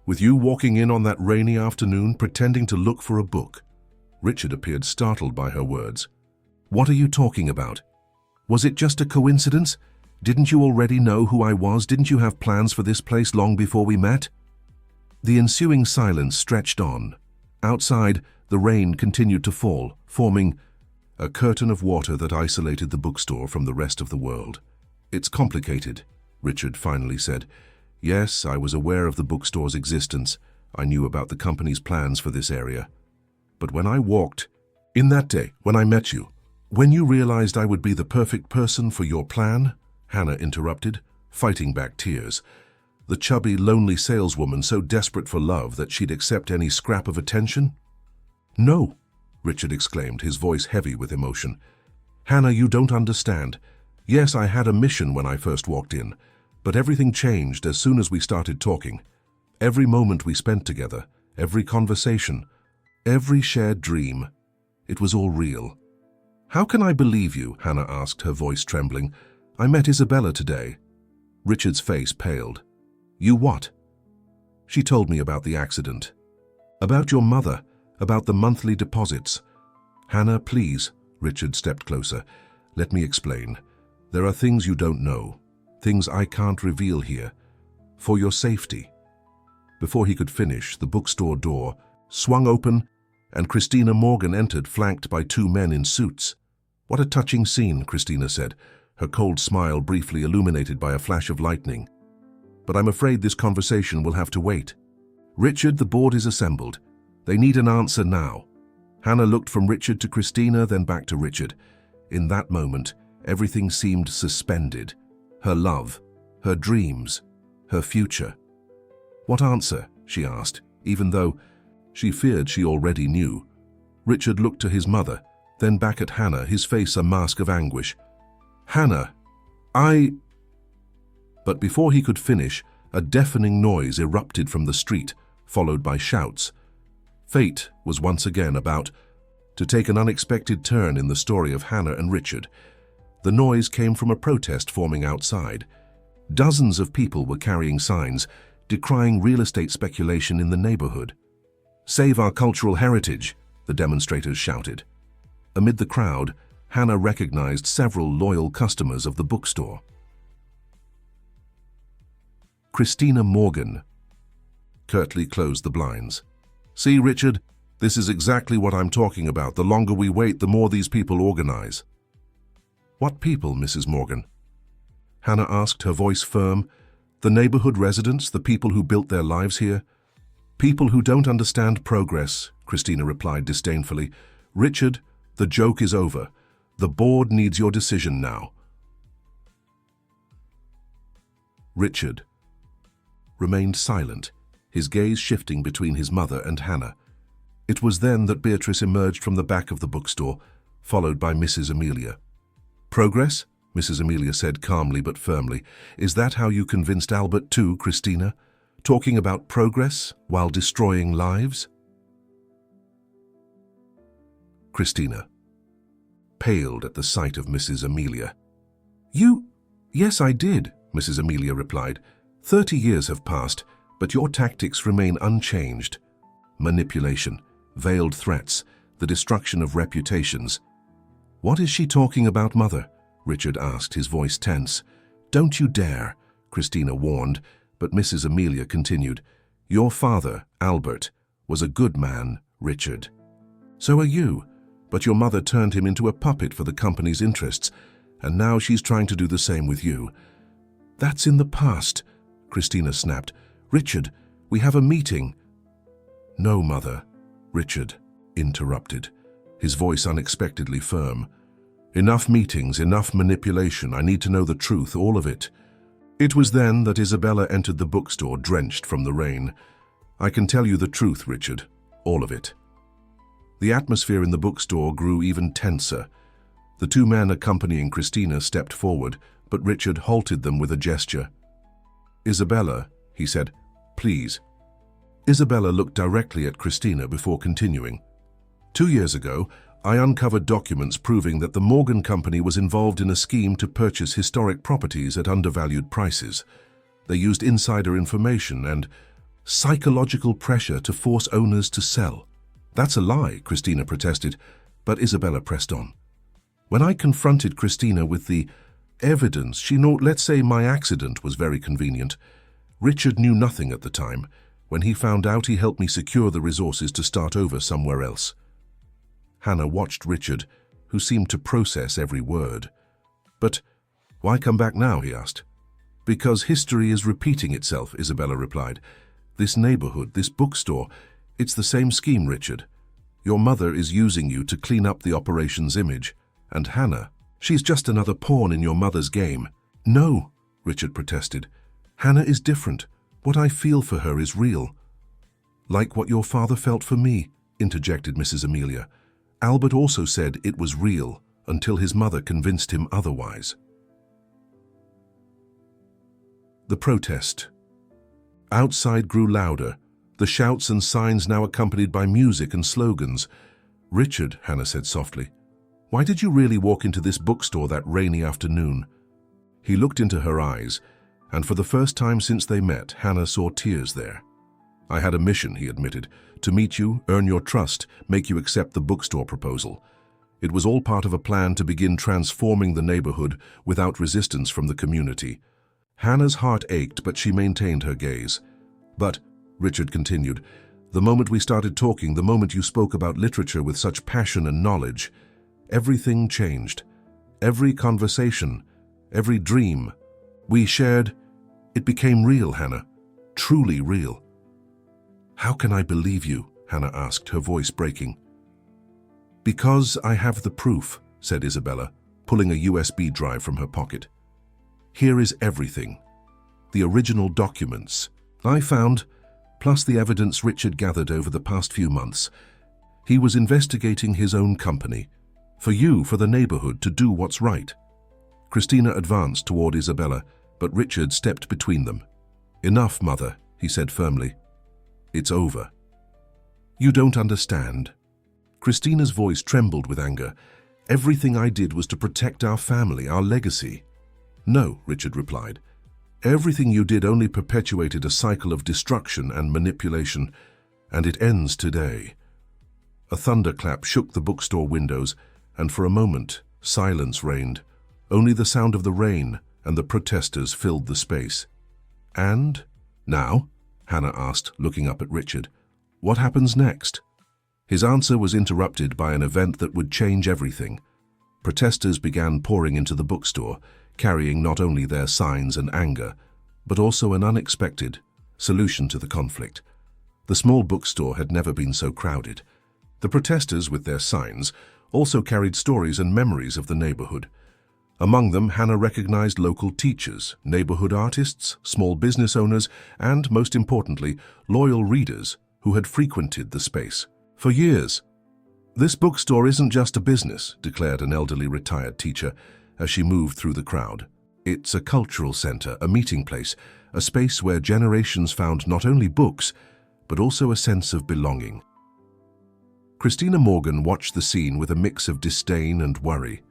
With you walking in on that rainy afternoon, pretending to look for a book. Richard appeared startled by her words. What are you talking about? Was it just a coincidence? Didn't you already know who I was? Didn't you have plans for this place long before we met? The ensuing silence stretched on. Outside, the rain continued to fall, forming a curtain of water that isolated the bookstore from the rest of the world. It's complicated, Richard finally said. Yes, I was aware of the bookstore's existence. I knew about the company's plans for this area. But when I walked, in that day, when I met you, when you realized I would be the perfect person for your plan, Hannah interrupted, fighting back tears. The chubby, lonely saleswoman so desperate for love that she'd accept any scrap of attention? No, Richard exclaimed, his voice heavy with emotion. Hannah, you don't understand. Yes, I had a mission when I first walked in, but everything changed as soon as we started talking. Every moment we spent together, every conversation, every shared dream, it was all real. How can I believe you? Hannah asked, her voice trembling. I met Isabella today. Richard's face paled. You what? She told me about the accident. About your mother, about the monthly deposits. Hannah, please. Richard stepped closer. Let me explain. There are things you don't know, things I can't reveal here, for your safety. Before he could finish, the bookstore door swung open and Christina Morgan entered, flanked by two men in suits. What a touching scene, Christina said, her cold smile briefly illuminated by a flash of lightning. But I'm afraid this conversation will have to wait. Richard, the board is assembled. They need an answer now. Hannah looked from Richard to Christina, then back to Richard. In that moment, everything seemed suspended. Her love, her dreams, her future. What answer? She asked, even though she feared she already knew. Richard looked to his mother, then back at Hannah, his face a mask of anguish. Hannah, But before he could finish, a deafening noise erupted from the street, followed by shouts. Fate was once again about to take an unexpected turn in the story of Hannah and Richard. The noise came from a protest forming outside. Dozens of people were carrying signs, decrying real estate speculation in the neighborhood. Save our cultural heritage, the demonstrators shouted. Amid the crowd, Hannah recognized several loyal customers of the bookstore. Christina Morgan curtly closed the blinds. See, Richard, this is exactly what I'm talking about. The longer we wait, the more these people organize. What people, Mrs. Morgan? Hannah asked, her voice firm. The neighborhood residents, the people who built their lives here? People who don't understand progress, Christina replied disdainfully. Richard, the joke is over. The board needs your decision now. Richard remained silent, his gaze shifting between his mother and Hannah. It was then that Beatrice emerged from the back of the bookstore, followed by Mrs. Amelia. "Progress?" Mrs. Amelia said calmly but firmly. "Is that how you convinced Albert too, Christina? Talking about progress while destroying lives?" Christina paled at the sight of Mrs. Amelia. "Yes, I did," Mrs. Amelia replied. 30 years have passed, but your tactics remain unchanged. Manipulation, veiled threats, the destruction of reputations. "What is she talking about, Mother?" Richard asked, his voice tense. "Don't you dare," Christina warned, but Mrs. Amelia continued. "Your father, Albert, was a good man, Richard. So are you, but your mother turned him into a puppet for the company's interests, and now she's trying to do the same with you." "That's in the past," Christina snapped. "Richard, we have a meeting." "No, Mother," Richard interrupted, his voice unexpectedly firm. "Enough meetings, enough manipulation. I need to know the truth, all of it." It was then that Isabella entered the bookstore, drenched from the rain. "I can tell you the truth, Richard, all of it." The atmosphere in the bookstore grew even tenser. The two men accompanying Christina stepped forward, but Richard halted them with a gesture. "Isabella," he said, "please." Isabella looked directly at Christina before continuing. 2 years ago, I uncovered documents proving that the Morgan Company was involved in a scheme to purchase historic properties at undervalued prices. They used insider information and psychological pressure to force owners to sell. "That's a lie," Christina protested, but Isabella pressed on. "When I confronted Christina with the evidence, she knew, let's say my accident was very convenient. Richard knew nothing at the time. When he found out, he helped me secure the resources to start over somewhere else." Hannah watched Richard, who seemed to process every word. "But why come back now?" he asked. "Because history is repeating itself," Isabella replied. "This neighborhood, this bookstore, it's the same scheme, Richard. Your mother is using you to clean up the operation's image. And Hannah, she's just another pawn in your mother's game." "No," Richard protested. "Hannah is different. What I feel for her is real." "Like what your father felt for me," interjected Mrs. Amelia. "Albert also said it was real until his mother convinced him otherwise." The protest. Outside grew louder, the shouts and signs now accompanied by music and slogans. "Richard," Hannah said softly, "why did you really walk into this bookstore that rainy afternoon?" He looked into her eyes, and for the first time since they met, Hannah saw tears there. "I had a mission," he admitted, "to meet you, earn your trust, make you accept the bookstore proposal. It was all part of a plan to begin transforming the neighborhood without resistance from the community." Hannah's heart ached, but she maintained her gaze. "But," Richard continued, "the moment we started talking, the moment you spoke about literature with such passion and knowledge, everything changed. Every conversation, every dream we shared, it became real, Hannah, truly real." "How can I believe you?" Hannah asked, her voice breaking. "Because I have the proof," said Isabella, pulling a USB drive from her pocket. "Here is everything. The original documents I found, plus the evidence Richard gathered over the past few months. He was investigating his own company. For you, for the neighborhood, to do what's right." Christina advanced toward Isabella, but Richard stepped between them. "Enough, Mother," he said firmly. "It's over." "You don't understand." Christina's voice trembled with anger. "Everything I did was to protect our family, our legacy." "No," Richard replied. "Everything you did only perpetuated a cycle of destruction and manipulation, and it ends today." A thunderclap shook the bookstore windows, and for a moment, silence reigned. Only the sound of the rain and the protesters filled the space. "And now?" Hannah asked, looking up at Richard. "What happens next?" His answer was interrupted by an event that would change everything. Protesters began pouring into the bookstore, carrying not only their signs and anger, but also an unexpected solution to the conflict. The small bookstore had never been so crowded. The protesters, with their signs, also carried stories and memories of the neighborhood. Among them, Hannah recognized local teachers, neighborhood artists, small business owners, and, most importantly, loyal readers who had frequented the space for years. "This bookstore isn't just a business," declared an elderly retired teacher as she moved through the crowd. "It's a cultural center, a meeting place, a space where generations found not only books, but also a sense of belonging." Christina Morgan watched the scene with a mix of disdain and worry.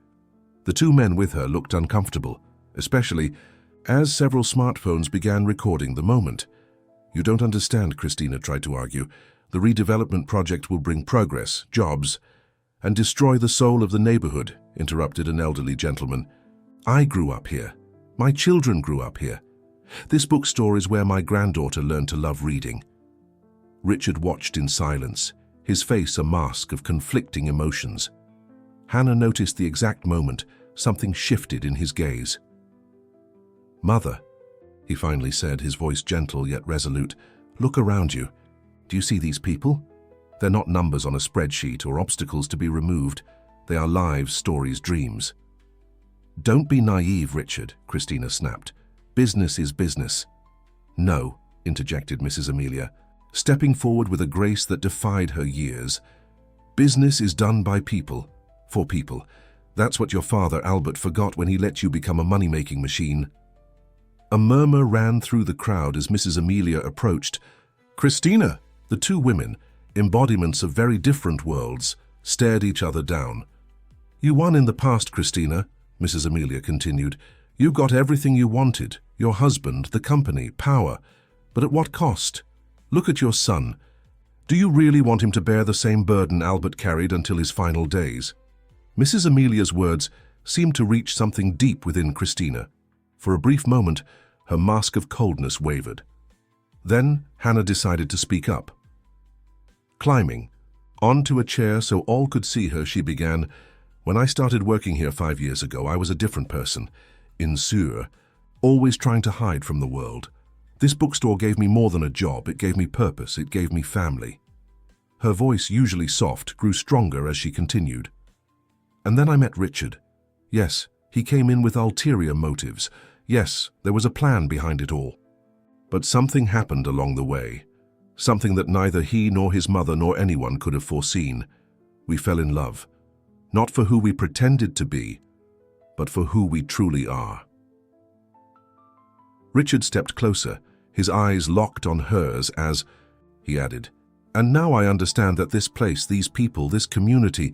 The two men with her looked uncomfortable, especially as several smartphones began recording the moment. "You don't understand," Christina tried to argue. "The redevelopment project will bring progress, jobs, and destroy the soul of the neighborhood," interrupted an elderly gentleman. "I grew up here. My children grew up here. This bookstore is where my granddaughter learned to love reading." Richard watched in silence, his face a mask of conflicting emotions. Hannah noticed the exact moment something shifted in his gaze. "Mother," he finally said, his voice gentle yet resolute, "look around you. Do you see these people? They're not numbers on a spreadsheet or obstacles to be removed. They are lives, stories, dreams." "Don't be naive, Richard," Christina snapped. "Business is business." "No," interjected Mrs. Amelia, stepping forward with a grace that defied her years. "Business is done by people, for people. That's what your father, Albert, forgot when he let you become a money-making machine." A murmur ran through the crowd as Mrs. Amelia approached. Christina, the two women, embodiments of very different worlds, stared each other down. "You won in the past, Christina," Mrs. Amelia continued. "You got everything you wanted, your husband, the company, power. But at what cost? Look at your son. Do you really want him to bear the same burden Albert carried until his final days?" Mrs. Amelia's words seemed to reach something deep within Christina. For a brief moment, her mask of coldness wavered. Then Hannah decided to speak up. Climbing onto a chair so all could see her, she began, "When I started working here 5 years ago, I was a different person, insecure, always trying to hide from the world. This bookstore gave me more than a job. It gave me purpose. It gave me family." Her voice, usually soft, grew stronger as she continued. "And then I met Richard. Yes, he came in with ulterior motives. Yes, there was a plan behind it all. But something happened along the way, something that neither he nor his mother nor anyone could have foreseen. We fell in love, not for who we pretended to be, but for who we truly are." Richard stepped closer, his eyes locked on hers as he added, "And now I understand that this place, these people, this community,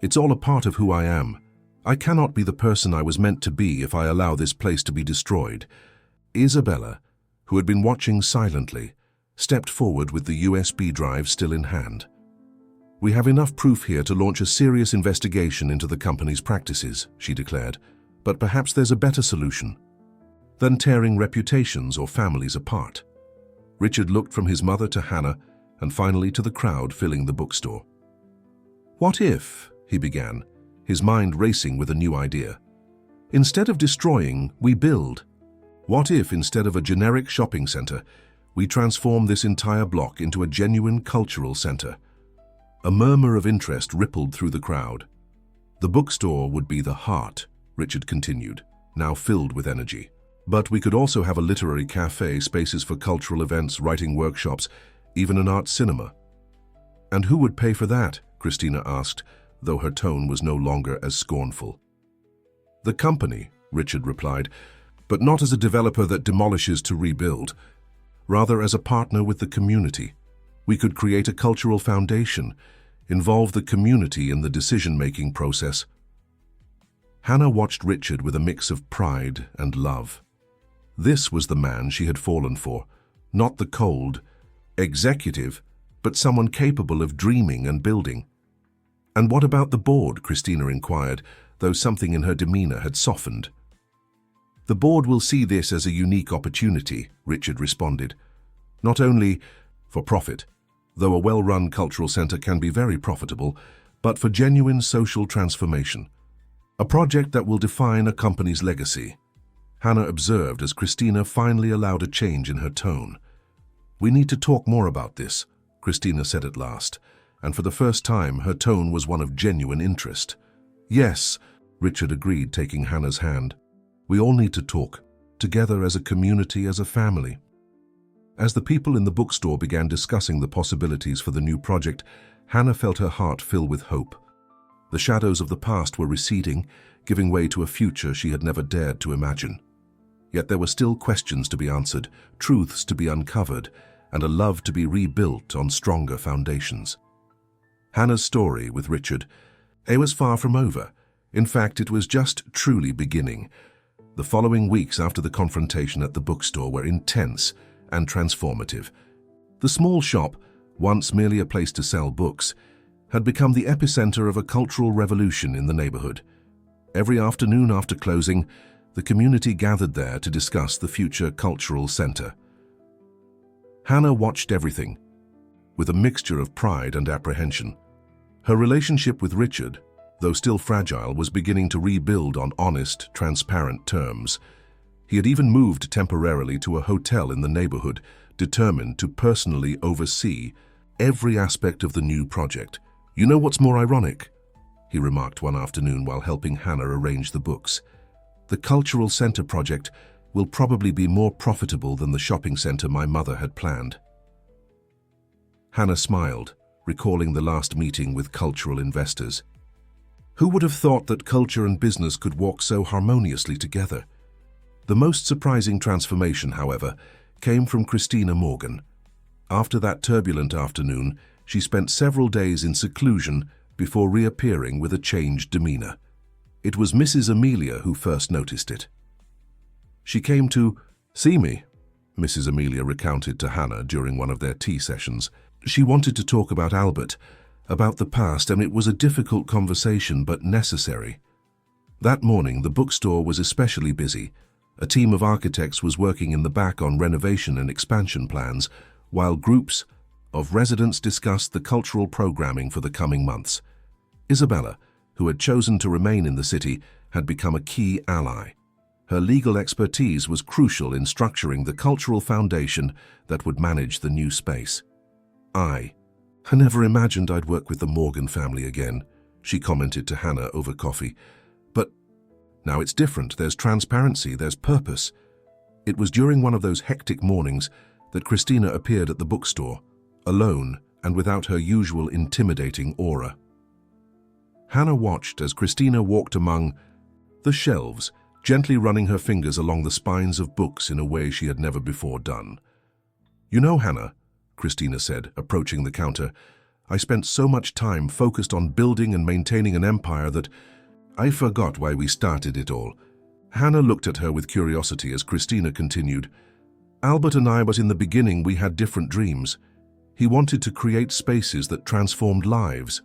it's all a part of who I am. I cannot be the person I was meant to be if I allow this place to be destroyed." Isabella, who had been watching silently, stepped forward with the USB drive still in hand. "We have enough proof here to launch a serious investigation into the company's practices," she declared, "but perhaps there's a better solution than tearing reputations or families apart." Richard looked from his mother to Hannah and finally to the crowd filling the bookstore. "What if," he began, his mind racing with a new idea, "instead of destroying, we build? What if, instead of a generic shopping center, we transform this entire block into a genuine cultural center?" A murmur of interest rippled through the crowd. "The bookstore would be the heart," Richard continued, now filled with energy. "But we could also have a literary cafe, spaces for cultural events, writing workshops, even an art cinema." "And who would pay for that?" Christina asked, though her tone was no longer as scornful. "The company," Richard replied, "but not as a developer that demolishes to rebuild. Rather as a partner with the community. We could create a cultural foundation, involve the community in the decision-making process." Hannah watched Richard with a mix of pride and love. This was the man she had fallen for, not the cold executive, but someone capable of dreaming and building. "And what about the board?" Christina inquired, though something in her demeanor had softened. "The board will see this as a unique opportunity," Richard responded. "Not only for profit, though a well-run cultural center can be very profitable, but for genuine social transformation. A project that will define a company's legacy." Hannah observed as Christina finally allowed a change in her tone. "We need to talk more about this," Christina said at last, and for the first time her tone was one of genuine interest. "Yes, Richard agreed, taking Hannah's hand. We all need to talk, together as a community, as a family. As the people in the bookstore began discussing the possibilities for the new project, Hannah felt her heart fill with hope. The shadows of the past were receding, giving way to a future she had never dared to imagine. Yet there were still questions to be answered, truths to be uncovered, and a love to be rebuilt on stronger foundations. Hannah's story with Richard, it was far from over. In fact, it was just truly beginning. The following weeks after the confrontation at the bookstore were intense and transformative. The small shop, once merely a place to sell books, had become the epicenter of a cultural revolution in the neighborhood. Every afternoon after closing, the community gathered there to discuss the future cultural center. Hannah watched everything, with a mixture of pride and apprehension. Her relationship with Richard, though still fragile, was beginning to rebuild on honest, transparent terms. He had even moved temporarily to a hotel in the neighborhood, determined to personally oversee every aspect of the new project. "You know what's more ironic?" he remarked one afternoon while helping Hannah arrange the books. "The cultural center project will probably be more profitable than the shopping center my mother had planned." Hannah smiled, recalling the last meeting with cultural investors. Who would have thought that culture and business could walk so harmoniously together? The most surprising transformation, however, came from Christina Morgan. After that turbulent afternoon, she spent several days in seclusion before reappearing with a changed demeanor. It was Mrs. Amelia who first noticed it. "She came to see me," Mrs. Amelia recounted to Hannah during one of their tea sessions. "She wanted to talk about Albert, about the past, and it was a difficult conversation but necessary." That morning, the bookstore was especially busy. A team of architects was working in the back on renovation and expansion plans, while groups of residents discussed the cultural programming for the coming months. Isabella, who had chosen to remain in the city, had become a key ally. Her legal expertise was crucial in structuring the cultural foundation that would manage the new space. I never imagined I'd work with the Morgan family again," she commented to Hannah over coffee. "But now it's different. There's transparency, there's purpose." It was during one of those hectic mornings that Christina appeared at the bookstore, alone and without her usual intimidating aura. Hannah watched as Christina walked among the shelves, gently running her fingers along the spines of books in a way she had never before done. "You know, Hannah," Christina said, approaching the counter, "I spent so much time focused on building and maintaining an empire that I forgot why we started it all." Hannah looked at her with curiosity as Christina continued. "Albert and I, but in the beginning we had different dreams. He wanted to create spaces that transformed lives.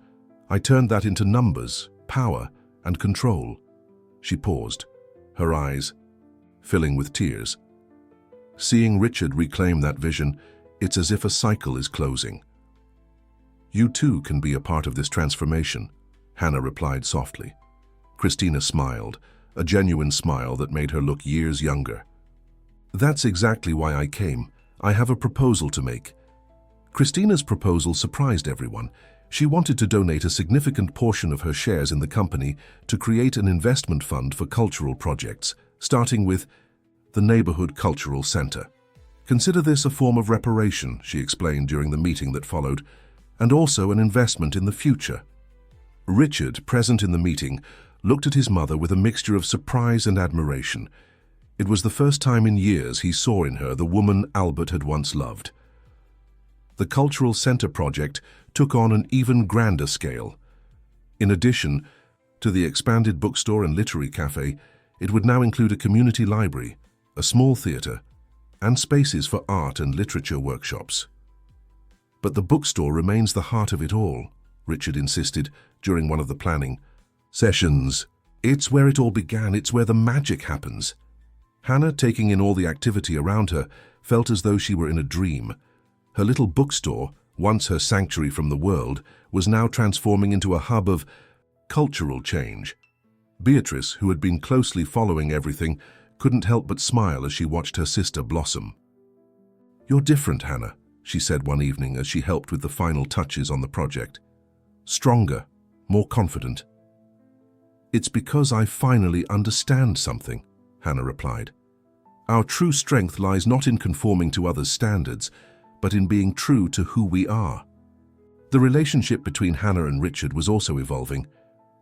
I turned that into numbers, power, and control." She paused, her eyes filling with tears. Seeing Richard reclaim that vision, it's as if a cycle is closing. "You too can be a part of this transformation," Hannah replied softly. Christina smiled, a genuine smile that made her look years younger. "That's exactly why I came. I have a proposal to make." Christina's proposal surprised everyone. She wanted to donate a significant portion of her shares in the company to create an investment fund for cultural projects, starting with the Neighborhood Cultural Center. "Consider this a form of reparation," she explained during the meeting that followed, "and also an investment in the future." Richard, present in the meeting, looked at his mother with a mixture of surprise and admiration. It was the first time in years he saw in her the woman Albert had once loved. The Cultural Center project took on an even grander scale. In addition to the expanded bookstore and literary cafe, it would now include a community library, a small theater, and spaces for art and literature workshops. "But the bookstore remains the heart of it all," Richard insisted during one of the planning sessions. "It's where it all began, it's where the magic happens." Hannah, taking in all the activity around her, felt as though she were in a dream. Her little bookstore, once her sanctuary from the world, was now transforming into a hub of cultural change. Beatrice, who had been closely following everything, couldn't help but smile as she watched her sister blossom. "You're different, Hannah," she said one evening as she helped with the final touches on the project. "Stronger, more confident." "It's because I finally understand something," Hannah replied. "Our true strength lies not in conforming to others' standards, but in being true to who we are." The relationship between Hannah and Richard was also evolving.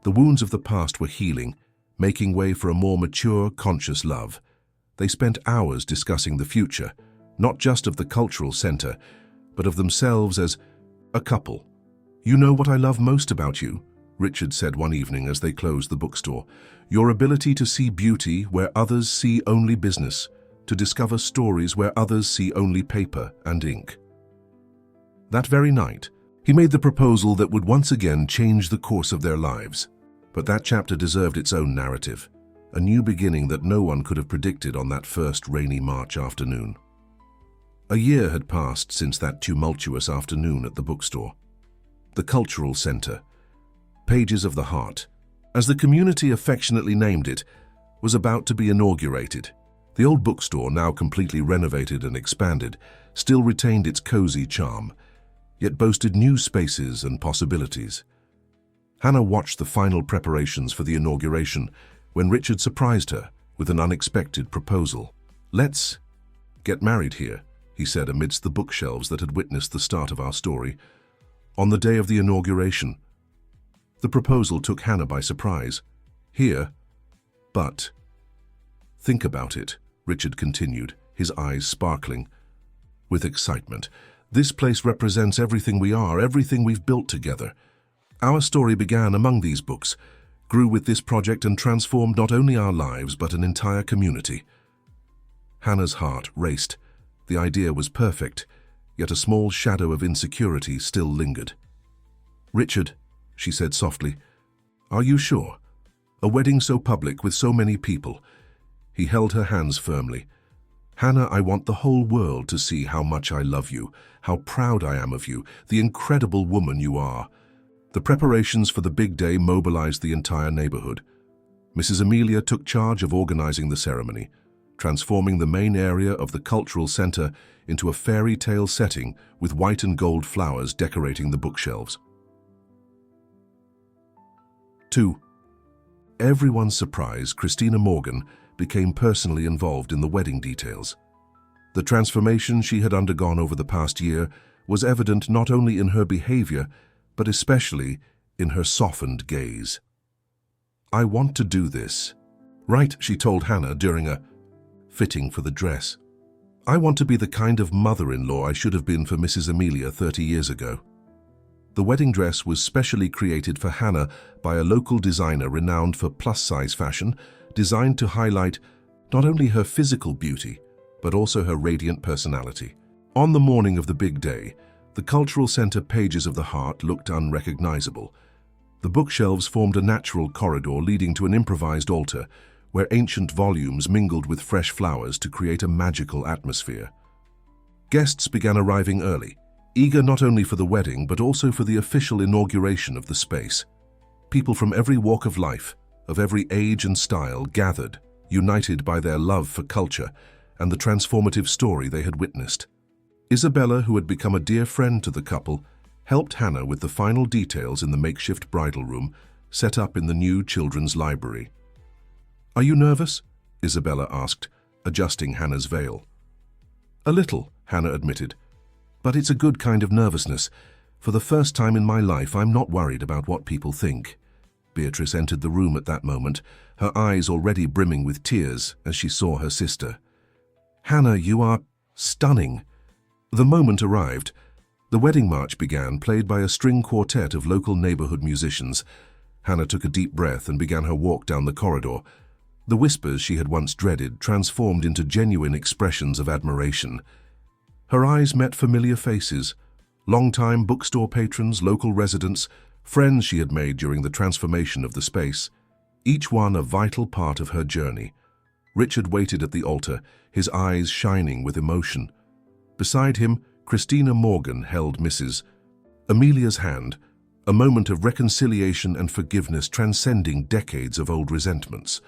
The wounds of the past were healing, making way for a more mature, conscious love. They spent hours discussing the future, not just of the cultural center, but of themselves as a couple. "You know what I love most about you," Richard said one evening as they closed the bookstore. "Your ability to see beauty where others see only business, to discover stories where others see only paper and ink." That very night, he made the proposal that would once again change the course of their lives. But that chapter deserved its own narrative, a new beginning that no one could have predicted on that first rainy March afternoon. A year had passed since that tumultuous afternoon at the bookstore. The Cultural Center, Pages of the Heart, as the community affectionately named it, was about to be inaugurated. The old bookstore, now completely renovated and expanded, still retained its cozy charm, yet boasted new spaces and possibilities. Hannah watched the final preparations for the inauguration when Richard surprised her with an unexpected proposal. "Let's get married here," he said amidst the bookshelves that had witnessed the start of our story. On the day of the inauguration, the proposal took Hannah by surprise. "Here, but..." "Think about it," Richard continued, his eyes sparkling with excitement. "This place represents everything we are, everything we've built together. Our story began among these books, grew with this project and transformed not only our lives but an entire community." Hannah's heart raced. The idea was perfect, yet a small shadow of insecurity still lingered. "Richard," she said softly, "are you sure? A wedding so public with so many people." He held her hands firmly. "Hannah, I want the whole world to see how much I love you, how proud I am of you, the incredible woman you are." The preparations for the big day mobilized the entire neighborhood. Mrs. Amelia took charge of organizing the ceremony, transforming the main area of the cultural center into a fairy tale setting with white and gold flowers decorating the bookshelves. To everyone's surprise, Christina Morgan became personally involved in the wedding details. The transformation she had undergone over the past year was evident not only in her behavior, but especially in her softened gaze. "I want to do this." "Right," she told Hannah during a fitting for the dress. "I want to be the kind of mother-in-law I should have been for Mrs. Amelia 30 years ago." The wedding dress was specially created for Hannah by a local designer renowned for plus-size fashion, designed to highlight not only her physical beauty, but also her radiant personality. On the morning of the big day, the Cultural Center Pages of the Heart looked unrecognizable. The bookshelves formed a natural corridor leading to an improvised altar, where ancient volumes mingled with fresh flowers to create a magical atmosphere. Guests began arriving early, eager not only for the wedding but also for the official inauguration of the space. People from every walk of life, of every age and style, gathered, united by their love for culture and the transformative story they had witnessed. Isabella, who had become a dear friend to the couple, helped Hannah with the final details in the makeshift bridal room set up in the new children's library. "Are you nervous?" Isabella asked, adjusting Hannah's veil. "A little," Hannah admitted, "but it's a good kind of nervousness. For the first time in my life, I'm not worried about what people think." Beatrice entered the room at that moment, her eyes already brimming with tears as she saw her sister. "Hannah, you are stunning." The moment arrived. The wedding march began, played by a string quartet of local neighborhood musicians. Hannah took a deep breath and began her walk down the corridor. The whispers she had once dreaded transformed into genuine expressions of admiration. Her eyes met familiar faces, long-time bookstore patrons, local residents, friends she had made during the transformation of the space, each one a vital part of her journey. Richard waited at the altar, his eyes shining with emotion. Beside him, Christina Morgan held Mrs. Amelia's hand, a moment of reconciliation and forgiveness transcending decades of old resentments.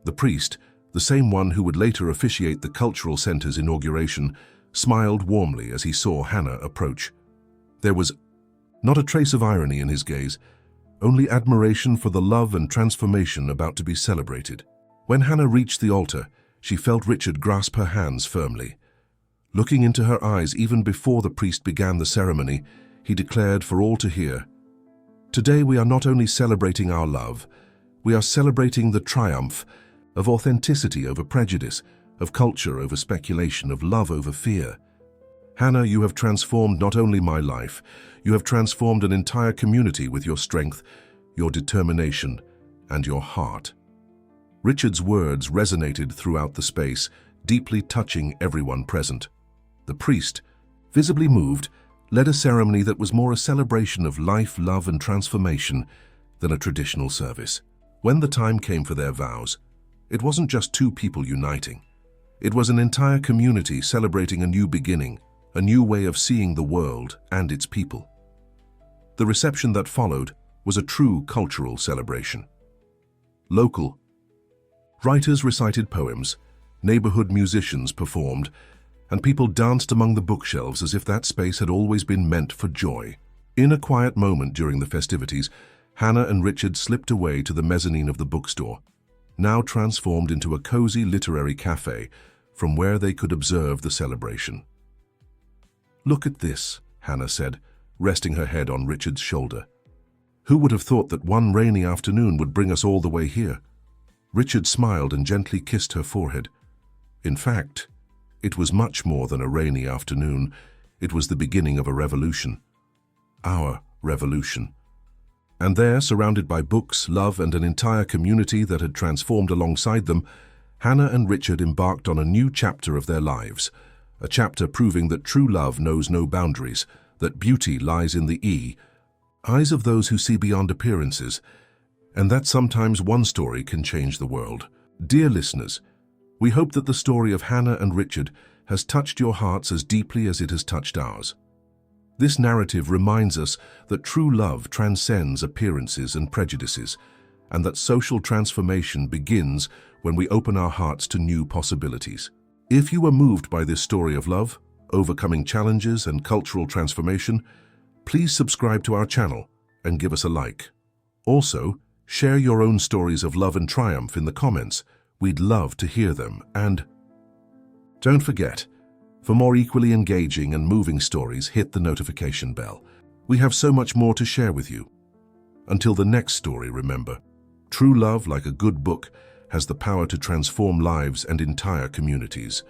The priest, the same one who would later officiate the Cultural Center's inauguration, smiled warmly as he saw Hannah approach. There was not a trace of irony in his gaze, only admiration for the love and transformation about to be celebrated. When Hannah reached the altar, she felt Richard grasp her hands firmly. Looking into her eyes even before the priest began the ceremony, he declared for all to hear, "Today we are not only celebrating our love, we are celebrating the triumph of authenticity over prejudice, of culture over speculation, of love over fear. Hannah, you have transformed not only my life, you have transformed an entire community with your strength, your determination, and your heart." Richard's words resonated throughout the space, deeply touching everyone present. The priest, visibly moved, led a ceremony that was more a celebration of life, love, and transformation than a traditional service. When the time came for their vows, it wasn't just two people uniting. It was an entire community celebrating a new beginning, a new way of seeing the world and its people. The reception that followed was a true cultural celebration. Local writers recited poems, neighborhood musicians performed, and people danced among the bookshelves as if that space had always been meant for joy. In a quiet moment during the festivities, Hannah and Richard slipped away to the mezzanine of the bookstore, now transformed into a cozy literary cafe from where they could observe the celebration. "Look at this," Hannah said, resting her head on Richard's shoulder. "Who would have thought that one rainy afternoon would bring us all the way here?" Richard smiled and gently kissed her forehead. In fact, it was much more than a rainy afternoon. It was the beginning of a revolution. Our revolution. And there, surrounded by books, love, and an entire community that had transformed alongside them, Hannah and Richard embarked on a new chapter of their lives, a chapter proving that true love knows no boundaries, that beauty lies in the eyes of those who see beyond appearances, and that sometimes one story can change the world. Dear listeners, we hope that the story of Hannah and Richard has touched your hearts as deeply as it has touched ours. This narrative reminds us that true love transcends appearances and prejudices, and that social transformation begins when we open our hearts to new possibilities. If you were moved by this story of love, overcoming challenges, and cultural transformation, please subscribe to our channel and give us a like. Also, share your own stories of love and triumph in the comments. We'd love to hear them. And don't forget, for more equally engaging and moving stories, hit the notification bell. We have so much more to share with you. Until the next story, remember, true love, like a good book, has the power to transform lives and entire communities.